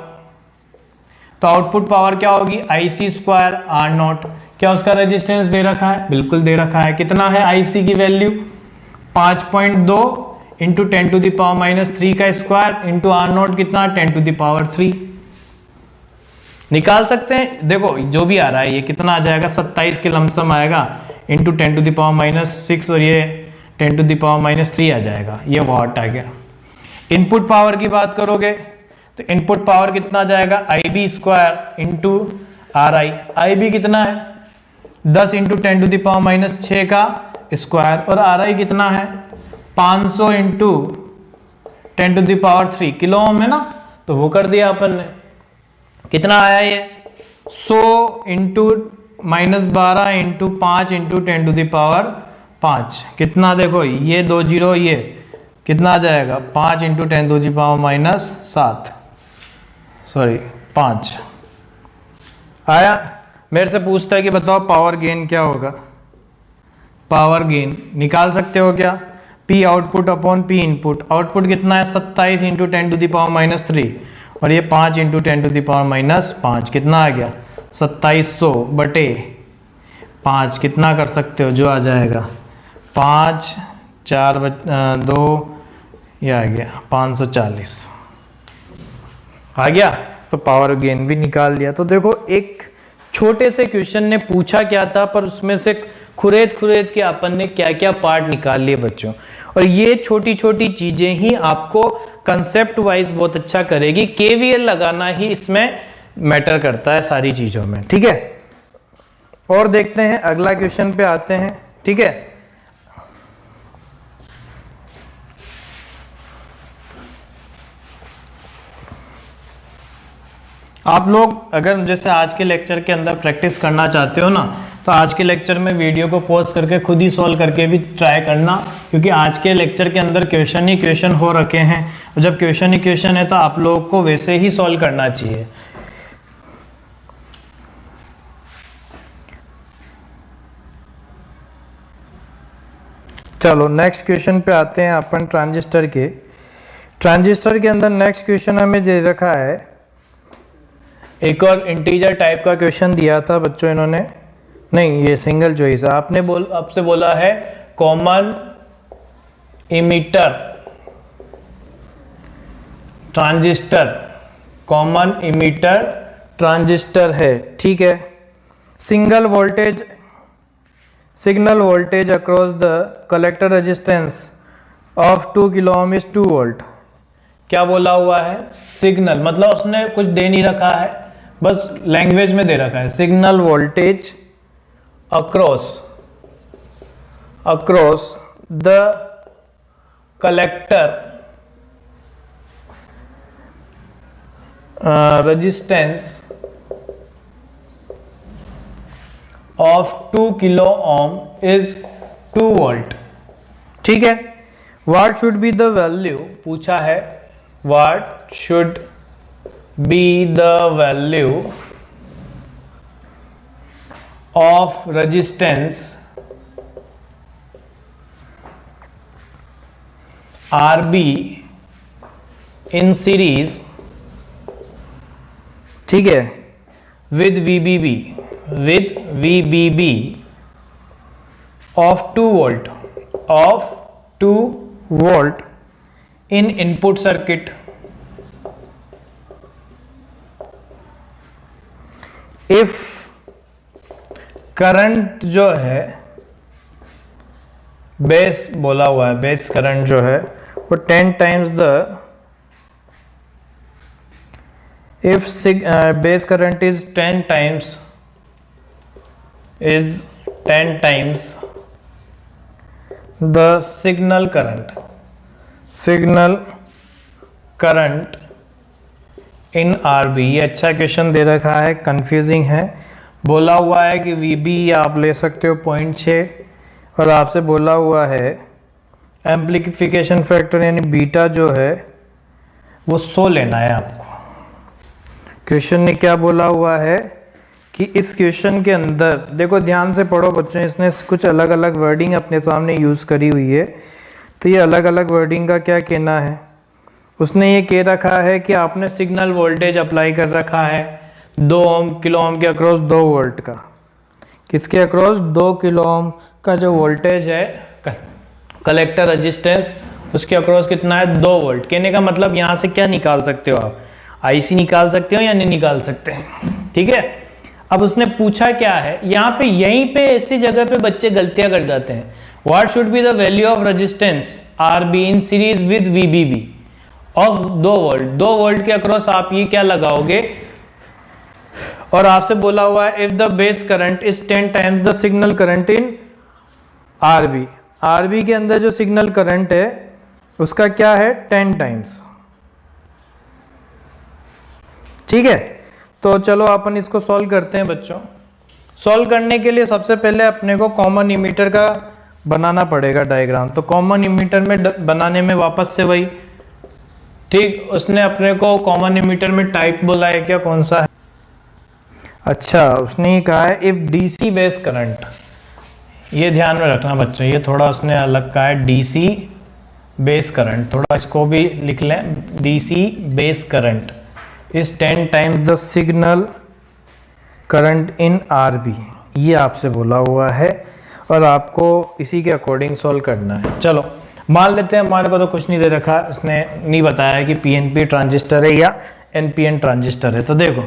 तो आउटपुट पावर क्या होगी IC² R0। क्या उसका रेजिस्टेंस दे रखा है, बिल्कुल दे रखा है। कितना है IC की value 5.2 into 10 to the power minus 3 का स्क्वायर इंटू R0 कितना 10 टू द पावर 3। निकाल सकते हैं, देखो जो भी आ रहा है ये कितना आ जाएगा 27 के लमसम आएगा into 10 to the power minus 6 और ये 10 टू द पावर माइनस 3 आ जाएगा, ये वाट आ गया। इनपुट पावर की बात करोगे तो इनपुट पावर कितना जाएगा IB² इंटू RI, IB कितना है 10 into 10 to the power minus 6 का स्क्वायर और RI कितना है 500 into 10 to the power 3 kilo ohm है ना, तो वो कर दिया अपन ने। कितना आया ये 100 into -12 into 5 into 10 to the power 5, कितना देखो ये 2 जीरो, ये कितना आ जाएगा 5 into 10 to the power minus 7, sorry 5 आया। मेरे से पूछता है कि बताओ पावर गेन क्या होगा, पावर गेन निकाल सकते हो क्या, P output upon P input. Output कितना है 27 into 10 to the power minus 3 और ये 5 into 10 to the power minus 5, कितना आ गया 2700 बटे 5, कितना कर सकते हो जो आ जाएगा 5 4 2, ये आ गया 540 आ गया। तो पावर गेन भी निकाल लिया। तो देखो एक छोटे से क्वेश्चन ने पूछा क्या था, पर उसमें से खुरेद के अपन ने क्या क्या पार्ट निकाल लिए बच्चों। और ये छोटी छोटी चीजें ही आपको कंसेप्ट वाइज बहुत अच्छा करेगी। KVL लगाना ही इसमें मैटर करता है सारी चीजों में, ठीक है। और देखते हैं अगला क्वेश्चन पे आते हैं, ठीक है। आप लोग अगर जैसे आज के लेक्चर के अंदर प्रैक्टिस करना चाहते हो ना, तो आज के लेक्चर में वीडियो को पॉज करके खुद ही सॉल्व करके भी ट्राई करना, क्योंकि आज के लेक्चर के अंदर क्वेश्चन ही क्वेश्चन हो रखे हैं। और जब क्वेश्चन ही क्वेश्चन है तो आप लोगों को वैसे ही सॉल्व करना चाहिए। चलो नेक्स्ट क्वेश्चन पे आते हैं अपन ट्रांजिस्टर के। ट्रांजिस्टर के अंदर नेक्स्ट क्वेश्चन हमें दे रखा है, एक और इंटीजर टाइप का क्वेश्चन दिया था बच्चों इन्होंने, नहीं ये सिंगल चॉइस है। आपसे बोला है common emitter transistor, common emitter transistor है, ठीक है। Signal voltage across the collector resistance of 2 kilo ohm is 2 volt. क्या बोला हुआ है, सिग्नल मतलब उसने कुछ दे नहीं रखा है, बस लैंग्वेज में दे रखा है। Signal voltage across the resistance of 2 kilo ohm is 2 volt. ठीक है, what should be the value, पूछा है what should be the value of resistance RB in series, ठीक है, with VBB of 2 volt in input circuit. If current जो है बेस बोला हुआ है, बेस करंट जो है वो 10 times the, if base current is 10 times the signal current in RB। ये अच्छा क्वेश्चन दे रखा है, कंफ्यूजिंग है। बोला हुआ है कि VB आप ले सकते हो 0.6 और आपसे बोला हुआ है एम्प्लीफिकेशन फैक्टर यानी बीटा जो है वो 100 लेना है आपको। क्वेश्चन ने क्या बोला हुआ है कि इस क्वेश्चन के अंदर देखो, ध्यान से पढ़ो बच्चों, इसने कुछ अलग अलग वर्डिंग अपने सामने यूज़ करी हुई है। तो ये अलग अलग वर्डिंग का क्या कहना है, उसने ये कह रखा है कि आपने सिग्नल वोल्टेज अप्लाई कर रखा है 2 किलो ओम के अक्रॉस 2 वोल्ट का। किसके अक्रॉस? 2 किलो ओम का जो वोल्टेज है कलेक्टर रेजिस्टेंस, उसके अक्रॉस कितना है? 2 वोल्ट। कहने का मतलब यहाँ से क्या निकाल सकते हो आप? IC निकाल सकते हो या नहीं निकाल सकते हैं, ठीक है। अब उसने पूछा क्या है यहाँ पे, यहीं पे ऐसी जगह पे बच्चे गलतियां कर जाते हैं। What should be the value of resistance RB in series with VBB of 2 volt. 2 volt के अक्रॉस आप ये क्या लगाओगे, और आपसे बोला हुआ है if the base current is 10 times the signal current in RB। RB के अंदर जो सिग्नल करंट है उसका क्या है? 10 टाइम्स। ठीक है, तो चलो अपन इसको सॉल्व करते हैं बच्चों। सॉल्व करने के लिए सबसे पहले अपने को कॉमन इमीटर का बनाना पड़ेगा डायग्राम। तो कॉमन इमीटर में बनाने में वापस से वही, ठीक, उसने अपने को कॉमन इमीटर में टाइप बोला है क्या, कौन सा है? अच्छा, उसने ये कहा है इफ DC बेस करंट, ये ध्यान में रखना बच्चों, ये थोड़ा उसने अलग कहा है DC बेस करंट, थोड़ा इसको भी लिख लें। DC base current is 10 times the signal current in RB, ये आपसे बोला हुआ है और आपको इसी के अकॉर्डिंग सॉल्व करना है। चलो मान लेते हैं हमारे को तो कुछ नहीं दे रखा, इसने नहीं बताया कि PNP ट्रांजिस्टर है या NPN ट्रांजिस्टर है। तो देखो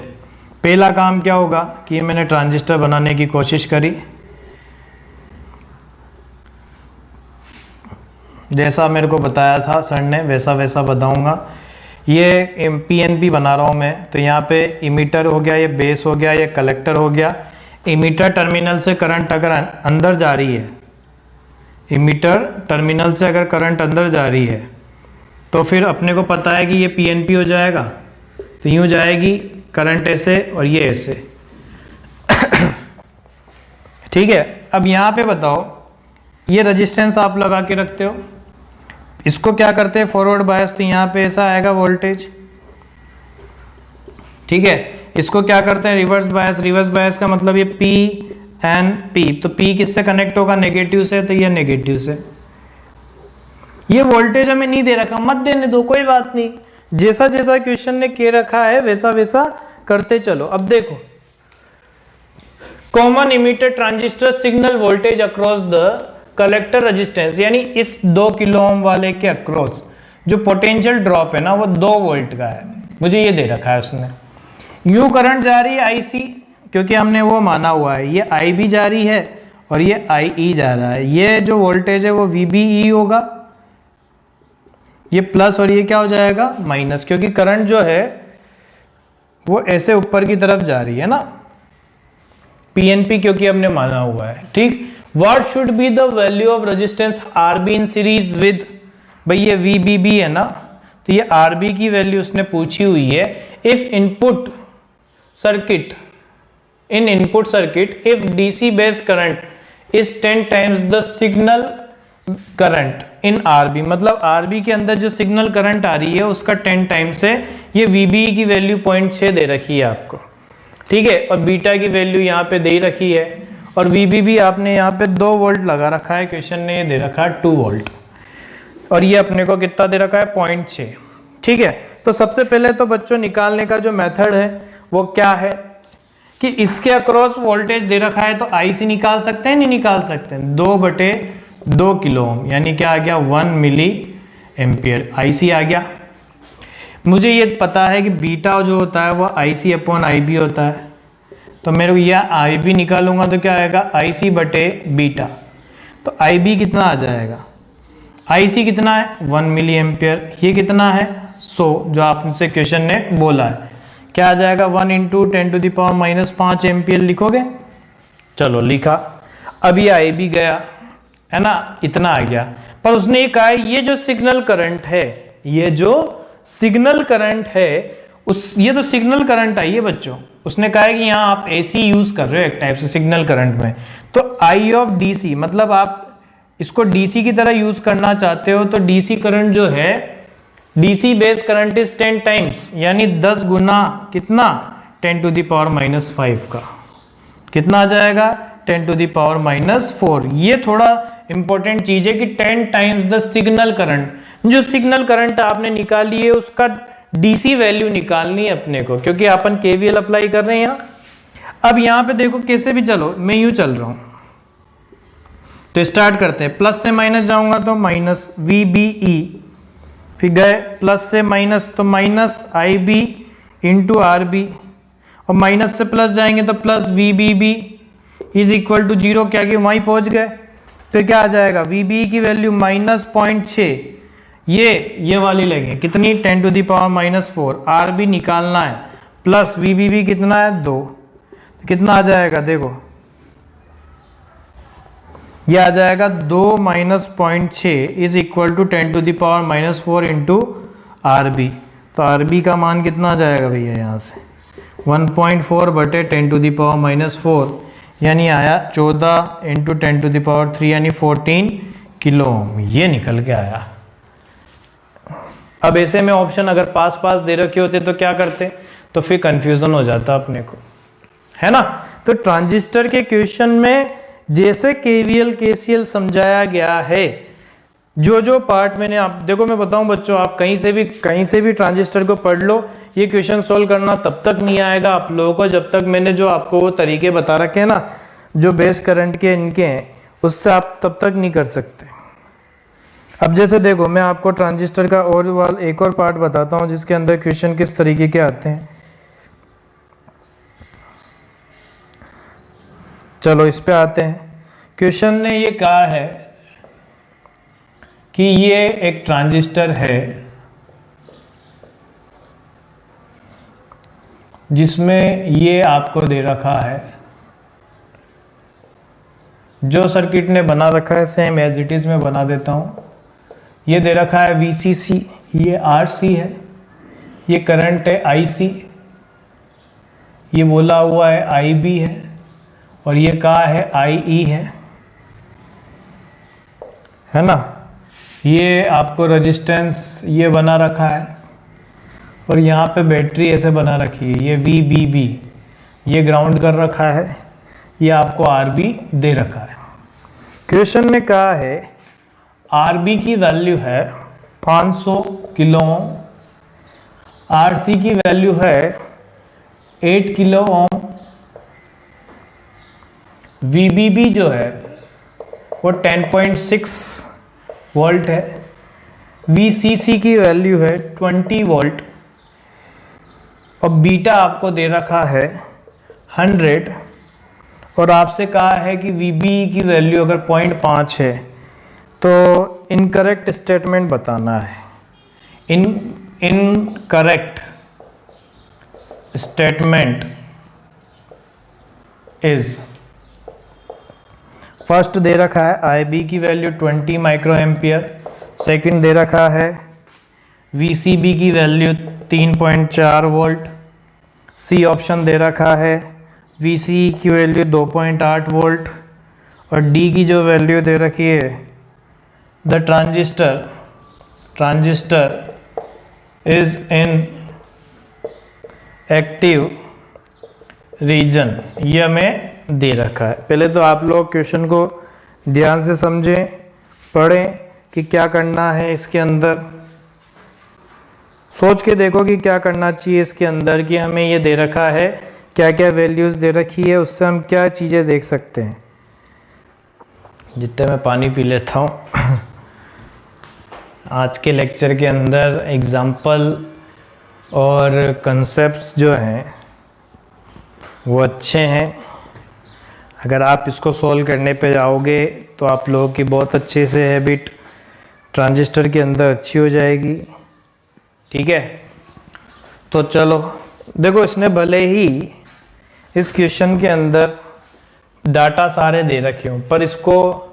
पहला काम क्या होगा कि मैंने ट्रांजिस्टर बनाने की कोशिश करी, जैसा मेरे को बताया था सर ने वैसा वैसा बताऊंगा। ये PNP बना रहा हूँ मैं, तो यहाँ पे इमीटर हो गया, ये बेस हो गया, ये कलेक्टर हो गया। इमीटर टर्मिनल से करंट अगर अंदर जा रही है, इमीटर टर्मिनल से अगर करंट अंदर जा रही है तो फिर अपने को पता है कि ये PNP हो जाएगा। तो यूँ जाएगी करंट ऐसे और ये ऐसे ठीक है। अब यहाँ पे बताओ, ये रेजिस्टेंस आप लगा के रखते हो, इसको क्या करते हैं फॉरवर्ड बायस, तो यहाँ पे ऐसा आएगा वोल्टेज, ठीक है। इसको क्या करते हैं रिवर्स बायस, रिवर्स बायस का मतलब ये PNP, तो P किससे कनेक्ट होगा? नेगेटिव से, तो ये नेगेटिव से। ये वोल्टेज हमें नहीं दे रखा, मत देने दो, कोई बात नहीं, जैसा जैसा क्वेश्चन ने कह रखा है वैसा वैसा करते चलो। अब देखो, common emitter transistor signal voltage across the collector resistance, यानी इस 2 किलो ओम वाले के अक्रॉस जो पोटेंशियल ड्रॉप है ना वो 2 वोल्ट का है, मुझे ये दे रखा है उसने। यू करंट जा रही है IC, क्योंकि हमने वो माना हुआ है, ये IB जा रही है और ये IE जा रहा है। ये जो वोल्टेज है वो VBE होगा, ये प्लस और ये क्या हो जाएगा? माइनस, क्योंकि करंट जो है वो ऐसे ऊपर की तरफ जा रही है ना, PNP क्योंकि हमने माना हुआ है, ठीक। What should be the value of resistance RB in series with, भाई ये VBB है ना, तो ये RB की वैल्यू उसने पूछी हुई है if input circuit if DC base current is 10 times the signal current in RB, मतलब आरबी के अंदर जो सिग्नल करंट आ रही है उसका 10 टाइम्स है। ये वीबी की वैल्यू 0.6 दे रखी है आपको, ठीक है, और बीटा की वैल्यू यहाँ पे दे रखी है, और वीबी भी आपने यहाँ पे 2 वोल्ट लगा रखा है, क्वेश्चन ने ये दे रखा है 2 वोल्ट, और ये अपने को कितना दे रखा है 0.6, ठीक है। तो सबसे पहले तो बच्चों निकालने का जो मेथड है वो क्या है कि इसके अक्रॉस वोल्टेज दे रखा है तो आईसी निकाल सकते हैं, नहीं निकाल सकते हैं, 2/2 किलो ओम, यानी क्या आ गया 1 मिली एम्पियर आईसी आ गया। मुझे ये पता है कि बीटा जो होता है वो आईसी अपॉन आईबी होता है, तो मेरे को यह आईबी निकालूंगा तो क्या आएगा आईसी बटे बीटा, तो आईबी कितना आ जाएगा, आईसी कितना है 1 मिली एम्पियर, ये कितना है 100 जो आपसे क्वेश्चन ने बोला है, क्या आ जाएगा 1 × 10⁻⁻5 एम्पियर लिखोगे, चलो लिखा। अब ये आईबी गया है ना, इतना आ गया, पर उसने ये कहा है ये जो सिग्नल करंट है, ये जो सिग्नल करंट है ये तो सिग्नल करंट आई है बच्चों, उसने कहा है कि यहाँ आप एसी यूज कर रहे हो एक टाइप से सिग्नल करंट में, तो आई ऑफ डीसी मतलब आप इसको डीसी की तरह यूज करना चाहते हो, तो डीसी करंट जो है DC base current is 10 times, यानी 10 गुना कितना 10⁻⁻5 का, कितना आ जाएगा 10⁻⁻4। ये थोड़ा इंपॉर्टेंट चीज है कि 10 टाइम्स द सिग्नल करंट, जो सिग्नल करंट आपने निकाली है उसका डीसी वैल्यू निकालनी है अपने को, क्योंकि अपन केवीएल अप्लाई कर रहे हैं यहाँ। अब यहाँ पे देखो कैसे भी चलो, मैं यूं चल रहा हूं, तो स्टार्ट करते हैं, प्लस से माइनस जाऊंगा तो माइनस VBE, फिर गए प्लस से माइनस तो माइनस IB इंटू RB, और माइनस से प्लस जाएंगे तो plus VBB is equal to 0, क्या कि वहीं पहुंच गए, तो क्या आ जाएगा VBE की वैल्यू -0.6, ये वाली लेंगे कितनी 10⁻⁻4, RB निकालना है, प्लस VBB कितना है 2, तो कितना आ जाएगा देखो, ये आ जाएगा 2 - 0.6 is equal to 10⁻⁻4 into RB, तो RB का मान कितना आ जाएगा भैया यहाँ से 1.4 बटे 10⁻⁻4, यानी आया 14 इंटू 10⁻³ यानी 14 किलो ओम, ये निकल के आया। अब ऐसे में ऑप्शन अगर पास पास दे रखे होते तो क्या करते, तो फिर कंफ्यूजन हो जाता अपने को, है ना। तो ट्रांजिस्टर के क्वेश्चन में जैसे केवीएल केसीएल समझाया गया है, जो पार्ट मैंने आप देखो, मैं बताऊं बच्चों, आप कहीं से भी ट्रांजिस्टर को पढ़ लो, ये क्वेश्चन सॉल्व करना तब तक नहीं आएगा आप लोगों को जब तक मैंने जो आपको वो तरीके बता रखे हैं ना, जो बेस करंट के इनके हैं, उससे आप तब तक नहीं कर सकते। अब जैसे देखो, मैं आपको ट्रांजिस्टर का एक और पार्ट बताता हूं जिसके अंदर क्वेश्चन किस तरीके के आते हैं। चलो इस पे आते हैं। क्वेश्चन ने ये कहा है कि ये एक ट्रांजिस्टर है जिसमें ये आपको दे रखा है, जो सर्किट ने बना रखा है सेम एज इट इज मैं बना देता हूं। ये दे रखा है VCC, ये RC है, ये करंट है IC, ये बोला हुआ है IB है, और ये कहा है IE है ना। ये आपको रेजिस्टेंस ये बना रखा है, और यहाँ पे बैटरी ऐसे बना रखी है, ये VBB, ये ग्राउंड कर रखा है, ये आपको RB दे रखा है। क्वेश्चन ने कहा है RB की वैल्यू है 500 किलो ओम, RC की वैल्यू है 8 किलो ओम, VBB जो है वो 10.6 वोल्ट है, VCC की वैल्यू है 20 वोल्ट, और बीटा आपको दे रखा है 100, और आपसे कहा है कि VBE की वैल्यू अगर 0.5 है तो इनकरेक्ट स्टेटमेंट बताना है। Incorrect statement is, first they रखा है IB की वैल्यू 20 माइक्रो एम्पियर, सेकेंड दे रखा है VCB की वैल्यू 3.4 वोल्ट, सी ऑप्शन दे रखा है, VCE की वैल्यू 2.8 वोल्ट, और डी की जो वैल्यू दे रखी है, the transistor is in active region, ये हमें दे रखा है। पहले तो आप लोग क्वेश्चन को ध्यान से समझें, पढ़ें कि क्या करना है इसके अंदर, सोच के देखो कि क्या करना चाहिए इसके अंदर, कि हमें ये दे रखा है, क्या क्या वैल्यूज़ दे रखी है, उससे हम क्या चीज़ें देख सकते हैं। जितने मैं पानी पी लेता हूँ। आज के लेक्चर के अंदर एग्जाम्पल और कंसेप्ट्स जो हैं वो अच्छे हैं। अगर आप इसको सॉल्व करने पे जाओगे तो आप लोगों की बहुत अच्छे से हैबिट ट्रांजिस्टर के अंदर अच्छी हो जाएगी। ठीक है, तो चलो देखो, इसने भले ही इस क्वेश्चन के अंदर डाटा सारे दे रखे हों, पर इसको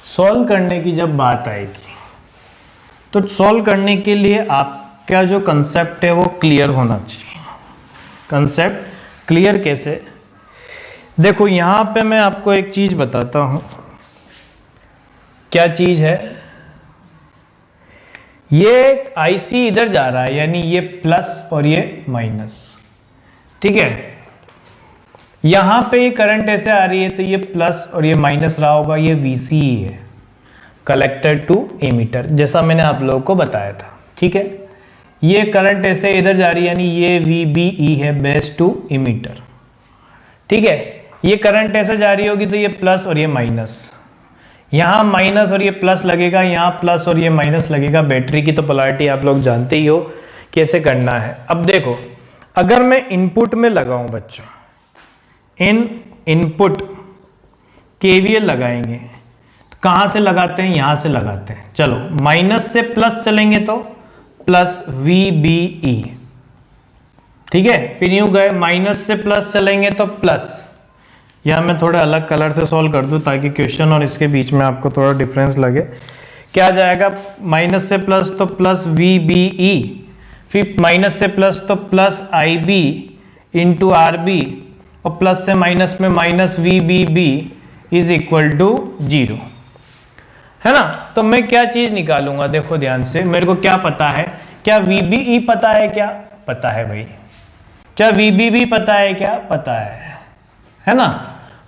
सॉल्व करने की जब बात आएगी तो सॉल्व करने के लिए आपका जो कंसेप्ट है वो क्लियर होना चाहिए। कंसेप्ट क्लियर कैसे? देखो यहाँ पे मैं आपको एक चीज बताता हूं। क्या चीज है? ये आईसी इधर जा रहा है, यानी ये प्लस और ये माइनस। ठीक है, यहां पे ये करंट ऐसे आ रही है तो ये प्लस और ये माइनस रहा होगा, ये VCE है, कलेक्टर टू एमीटर, जैसा मैंने आप लोगों को बताया था। ठीक है, ये करंट ऐसे इधर जा रही है, यानी ये VBE है, बेस टू एमीटर। ठीक है, ये करंट ऐसे जा रही होगी तो ये प्लस और ये माइनस, यहाँ माइनस और ये प्लस लगेगा, यहाँ प्लस और ये माइनस लगेगा। बैटरी की तो पोलैरिटी आप लोग जानते ही हो कैसे करना है। अब देखो, अगर मैं इनपुट में लगाऊं बच्चों, इनपुट KVL लगाएंगे तो कहाँ से लगाते हैं? यहाँ से लगाते हैं। चलो, माइनस से प्लस चलेंगे तो प्लस VBE। ठीक है, फिर यूं गए, माइनस से प्लस चलेंगे तो प्लस, या मैं थोड़ा अलग कलर से सॉल्व कर दूं ताकि क्वेश्चन और इसके बीच में आपको थोड़ा डिफरेंस लगे। क्या जाएगा? माइनस से प्लस तो प्लस VBE, फिर माइनस से प्लस तो प्लस IB इंटू RB, और प्लस से माइनस में minus VBB is equal to 0, है ना। तो मैं क्या चीज निकालूंगा? देखो ध्यान से, मेरे को क्या पता है? क्या VBE पता है? क्या पता है भाई? क्या VBB पता है? क्या पता है ना।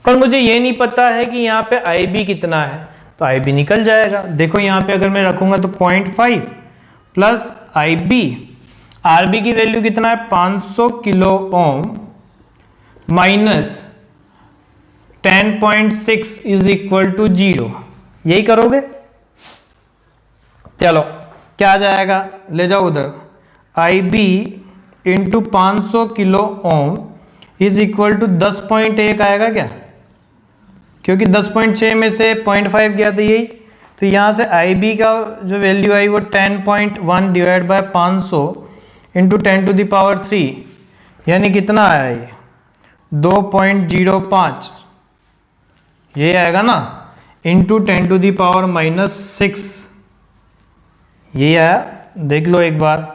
पर मुझे ये नहीं पता है कि यहाँ पे IB कितना है, तो IB निकल जाएगा। देखो यहाँ पे अगर मैं रखूंगा तो 0.5 प्लस IB, RB की वैल्यू कितना है? 500 kilo ohm minus 10.6 is equal to 0। यही करोगे? चलो, क्या जाएगा? ले जाओ उधर, IB into 500 kilo ohm is equal to 10.1 आएगा क्या? क्योंकि 10.6 में से 0.5 गया था, यही तो यहाँ से IB का जो वैल्यू आई वो 10.1 divide by 500 into 10 to the power 3, यानी कितना आया ये? 2.05 ये आएगा ना, इंटू 10 टू द पावर -6 ये आया। देख लो एक बार,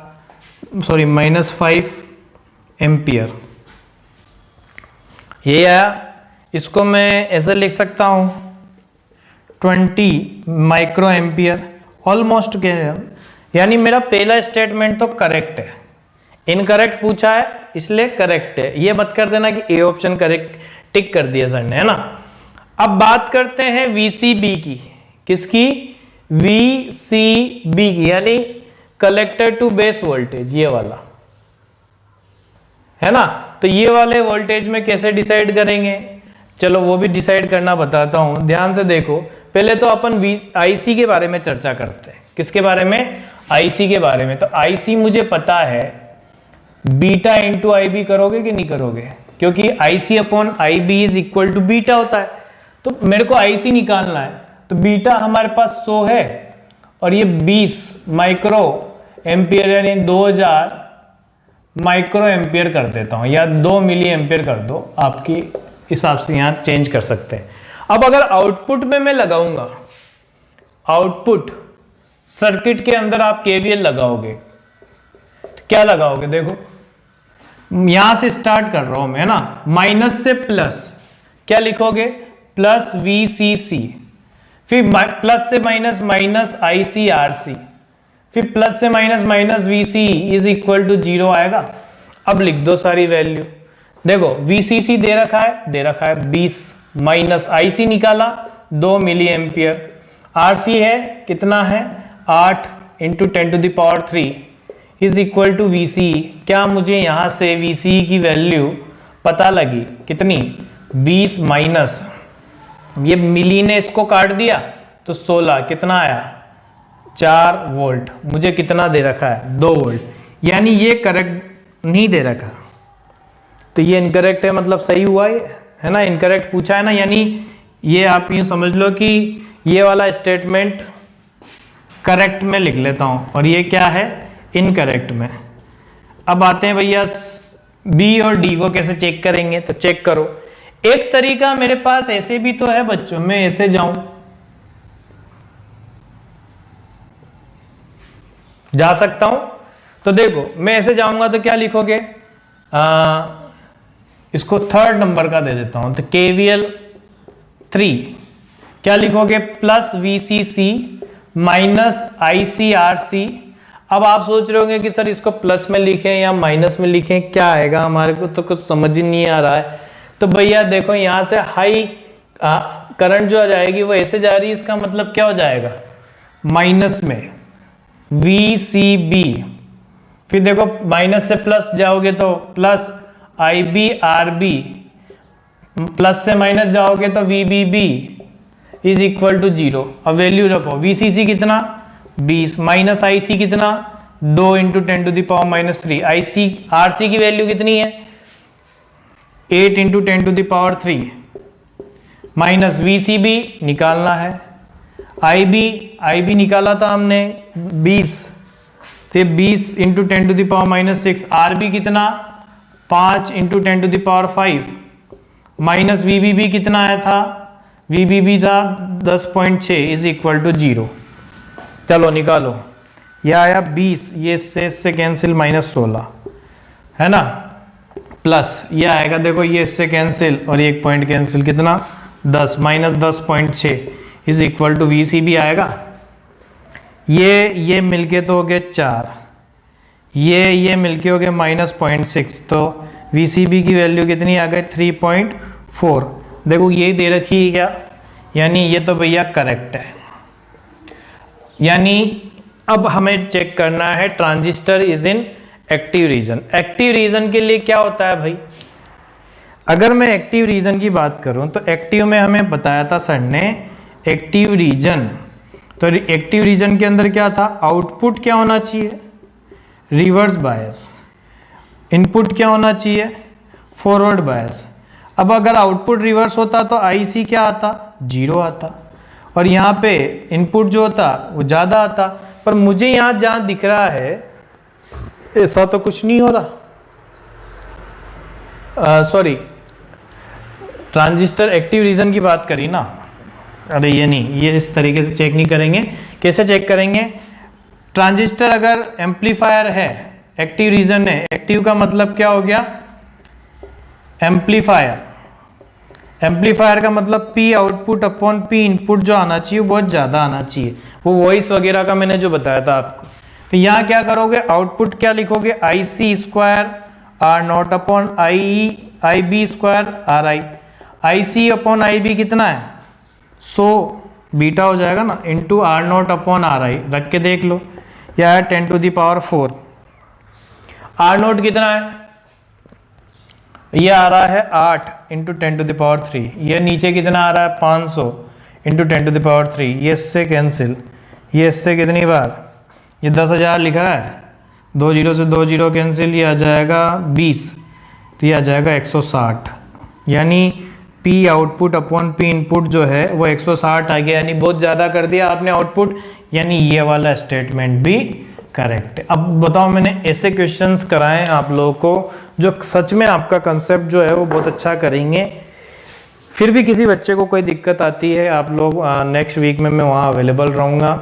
सॉरी -5 एम्पियर ये आया। इसको मैं ऐसे लिख सकता हूं 20 माइक्रो एम्पियर ऑलमोस्ट के, यानी मेरा पहला स्टेटमेंट तो करेक्ट है। इनकरेक्ट पूछा है इसलिए करेक्ट है, ये मत कर देना कि ए ऑप्शन करेक्ट टिक कर दिया सर ने, है ना। अब बात करते हैं VCB की। किसकी? VCB की, यानी कलेक्टर टू बेस वोल्टेज, ये वाला, है ना। तो ये वाले वोल्टेज में कैसे डिसाइड करेंगे? चलो वो भी डिसाइड करना बताता हूं, ध्यान से देखो। पहले तो अपन IC के बारे में चर्चा करते हैं। किसके बारे में? IC के बारे में। तो IC मुझे पता है, बीटा इंटू IB करोगे कि नहीं करोगे? क्योंकि IC upon IB is equal to beta होता है। तो मेरे को IC निकालना है, तो बीटा हमारे पास 100 है और ये 20 माइक्रो एम्पियर, यानी 2000 माइक्रो एम्पियर कर देता हूं, या 2 मिली एम्पियर कर दो, आपकी हिसाब से यहां चेंज कर सकते हैं। अब अगर आउटपुट में मैं लगाऊंगा, आउटपुट सर्किट के अंदर आप केवीएल लगाओगे तो क्या लगाओगे, देखो यहां से स्टार्ट कर रहा हूं मैं, है ना, माइनस से प्लस, क्या लिखोगे, प्लस VCC, फिर प्लस से माइनस माइनस ICRC, फिर प्लस से minus minus VCE is equal to 0 आएगा। अब लिख दो सारी वैल्यू, देखो VCC दे रखा है 20, माइनस IC निकाला 2 मिली एम्पियर, RC है कितना है 8 into 10⁻³ is equal to VCE। क्या मुझे यहां से VCE की वैल्यू पता लगी कितनी, 20 माइनस, ये मिली ने इसको काट दिया तो 16, कितना आया 4 वोल्ट। मुझे कितना दे रखा है 2 वोल्ट, यानी ये करेक्ट नहीं दे रखा, तो ये इनकरेक्ट है, मतलब सही हुआ ये, है ना, इनकरेक्ट पूछा है ना, यानी ये आप यूँ समझ लो कि ये वाला स्टेटमेंट करेक्ट में लिख लेता हूँ और ये क्या है इनकरेक्ट में। अब आते हैं भैया बी और डी को कैसे चेक करेंगे, तो चेक करो। एक तरीका मेरे पास ऐसे भी तो है बच्चों, मैं ऐसे जाऊं, जा सकता हूं, तो देखो मैं ऐसे जाऊंगा तो क्या लिखोगे, इसको थर्ड नंबर का दे देता हूं, तो KVL 3 क्या लिखोगे, प्लस VCC माइनस ICRC। अब आप सोच रहे होंगे कि सर इसको प्लस में लिखें या माइनस में लिखें, क्या आएगा, हमारे को तो कुछ समझ ही नहीं आ रहा है। तो भैया देखो यहां से हाई करंट जो आ जाएगी वो ऐसे जा रही है, इसका मतलब क्या हो जाएगा माइनस में VCB, फिर देखो माइनस से प्लस जाओगे तो प्लस IBRB, प्लस से माइनस जाओगे तो VBB इज इक्वल टू 0। अब वैल्यू रखो, VCC कितना 20 माइनस IC कितना 2 इंटू 10⁻³ ICRC की वैल्यू कितनी है 8 इंटू 10⁻³ माइनस VCB निकालना है, IB निकाला था हमने 20, तो 20 इंटू 10⁻⁻6 RB कितना 5 इंटू 10⁵ माइनस VBB कितना आया था, VBB था 10.6 इज इक्वल टू 0। चलो निकालो, यह आया 20, ये इससे कैंसिल माइनस 16 है ना, प्लस ये आएगा, देखो ये इससे कैंसिल और ये एक पॉइंट कैंसिल, कितना 10 minus 10.6 is equal to VCB आएगा। ये मिलके तो हो गए 4, ये मिलके हो गए -0.6, तो VCB की वैल्यू कितनी आ गई 3.4। देखो ये दे रखी है क्या, यानी ये तो भैया करेक्ट है। यानी अब हमें चेक करना है transistor is in active region. Active region के लिए क्या होता है भाई, अगर मैं एक्टिव रीजन की बात करूं तो एक्टिव में हमें बताया था सर ने एक्टिव रीजन, तो एक्टिव रीजन के अंदर क्या था, आउटपुट क्या होना चाहिए रिवर्स बायस, इनपुट क्या होना चाहिए फॉरवर्ड बायस। अब अगर आउटपुट रिवर्स होता तो IC क्या आता 0 आता, और यहाँ पे इनपुट जो होता वो ज़्यादा आता, पर मुझे यहाँ जहाँ दिख रहा है ऐसा तो कुछ नहीं हो रहा, सॉरी ट्रांजिस्टर एक्टिव रीजन की बात करी ना, अरे ये नहीं, ये इस तरीके से चेक नहीं करेंगे। कैसे चेक करेंगे, ट्रांजिस्टर अगर एम्पलीफायर है एक्टिव रीजन है, एक्टिव का मतलब क्या हो गया एम्पलीफायर, एम्पलीफायर का मतलब P output upon P input जो आना चाहिए बहुत ज़्यादा आना चाहिए, वो वॉइस वगैरह का मैंने जो बताया था आपको। तो यहाँ क्या करोगे, आउटपुट क्या लिखोगे IC² R0 upon IB² RI, IC upon IB कितना है 100 बीटा हो जाएगा ना, इंटू R0 अपॉन RI, रख के देख लो, यह है 10⁴। R0 कितना है, ये आ रहा है 8 इंटू 10⁻3, ये नीचे कितना आ रहा है 500 इंटू 10⁻3, ये इससे कैंसिल, ये इससे कितनी बार, ये 10,000 लिखा है, 2 0 से 2 0 कैंसिल, ये आ जाएगा 20, तो ये आ जाएगा 160, यानी P output upon P input जो है वो 160 आ गया, यानी बहुत ज़्यादा कर दिया आपने आउटपुट, यानी ये वाला स्टेटमेंट भी करेक्ट है। अब बताओ, मैंने ऐसे क्वेश्चंस कराए आप लोगों को जो सच में आपका कंसेप्ट जो है वो बहुत अच्छा करेंगे। फिर भी किसी बच्चे को कोई दिक्कत आती है, आप लोग नेक्स्ट वीक में मैं वहाँ अवेलेबल रहूँगा,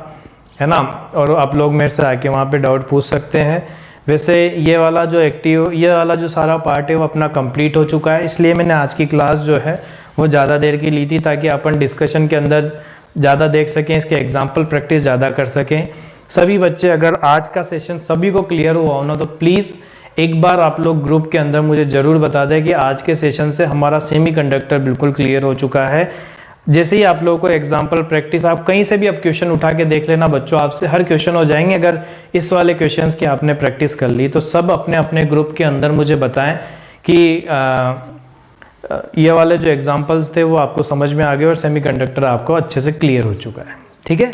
है ना। और आप लोग मेरे से आके वहाँ पे डाउट पूछ सकते हैं। वैसे ये वाला जो सारा पार्ट है वो अपना कंप्लीट हो चुका है, इसलिए मैंने आज की क्लास जो है वो ज़्यादा देर की ली थी ताकि अपन डिस्कशन के अंदर ज़्यादा देख सकें, इसके एग्जाम्पल प्रैक्टिस ज़्यादा कर सकें। सभी बच्चे, अगर आज का सेशन सभी को क्लियर हुआ हो ना, तो प्लीज़ एक बार आप लोग ग्रुप के अंदर मुझे ज़रूर बता दें कि आज के सेशन से हमारा सेमीकंडक्टर बिल्कुल क्लियर हो चुका है। जैसे ही आप लोगों को एग्जाम्पल प्रैक्टिस, आप कहीं से भी अब क्वेश्चन उठा के देख लेना बच्चों, आपसे हर क्वेश्चन हो जाएंगे। अगर इस वाले क्वेश्चंस की आपने प्रैक्टिस कर ली तो सब अपने अपने ग्रुप के अंदर मुझे बताएं कि ये वाले जो एग्जाम्पल्स थे वो आपको समझ में आ गए और सेमीकंडक्टर आपको अच्छे से क्लियर हो चुका है। ठीक है।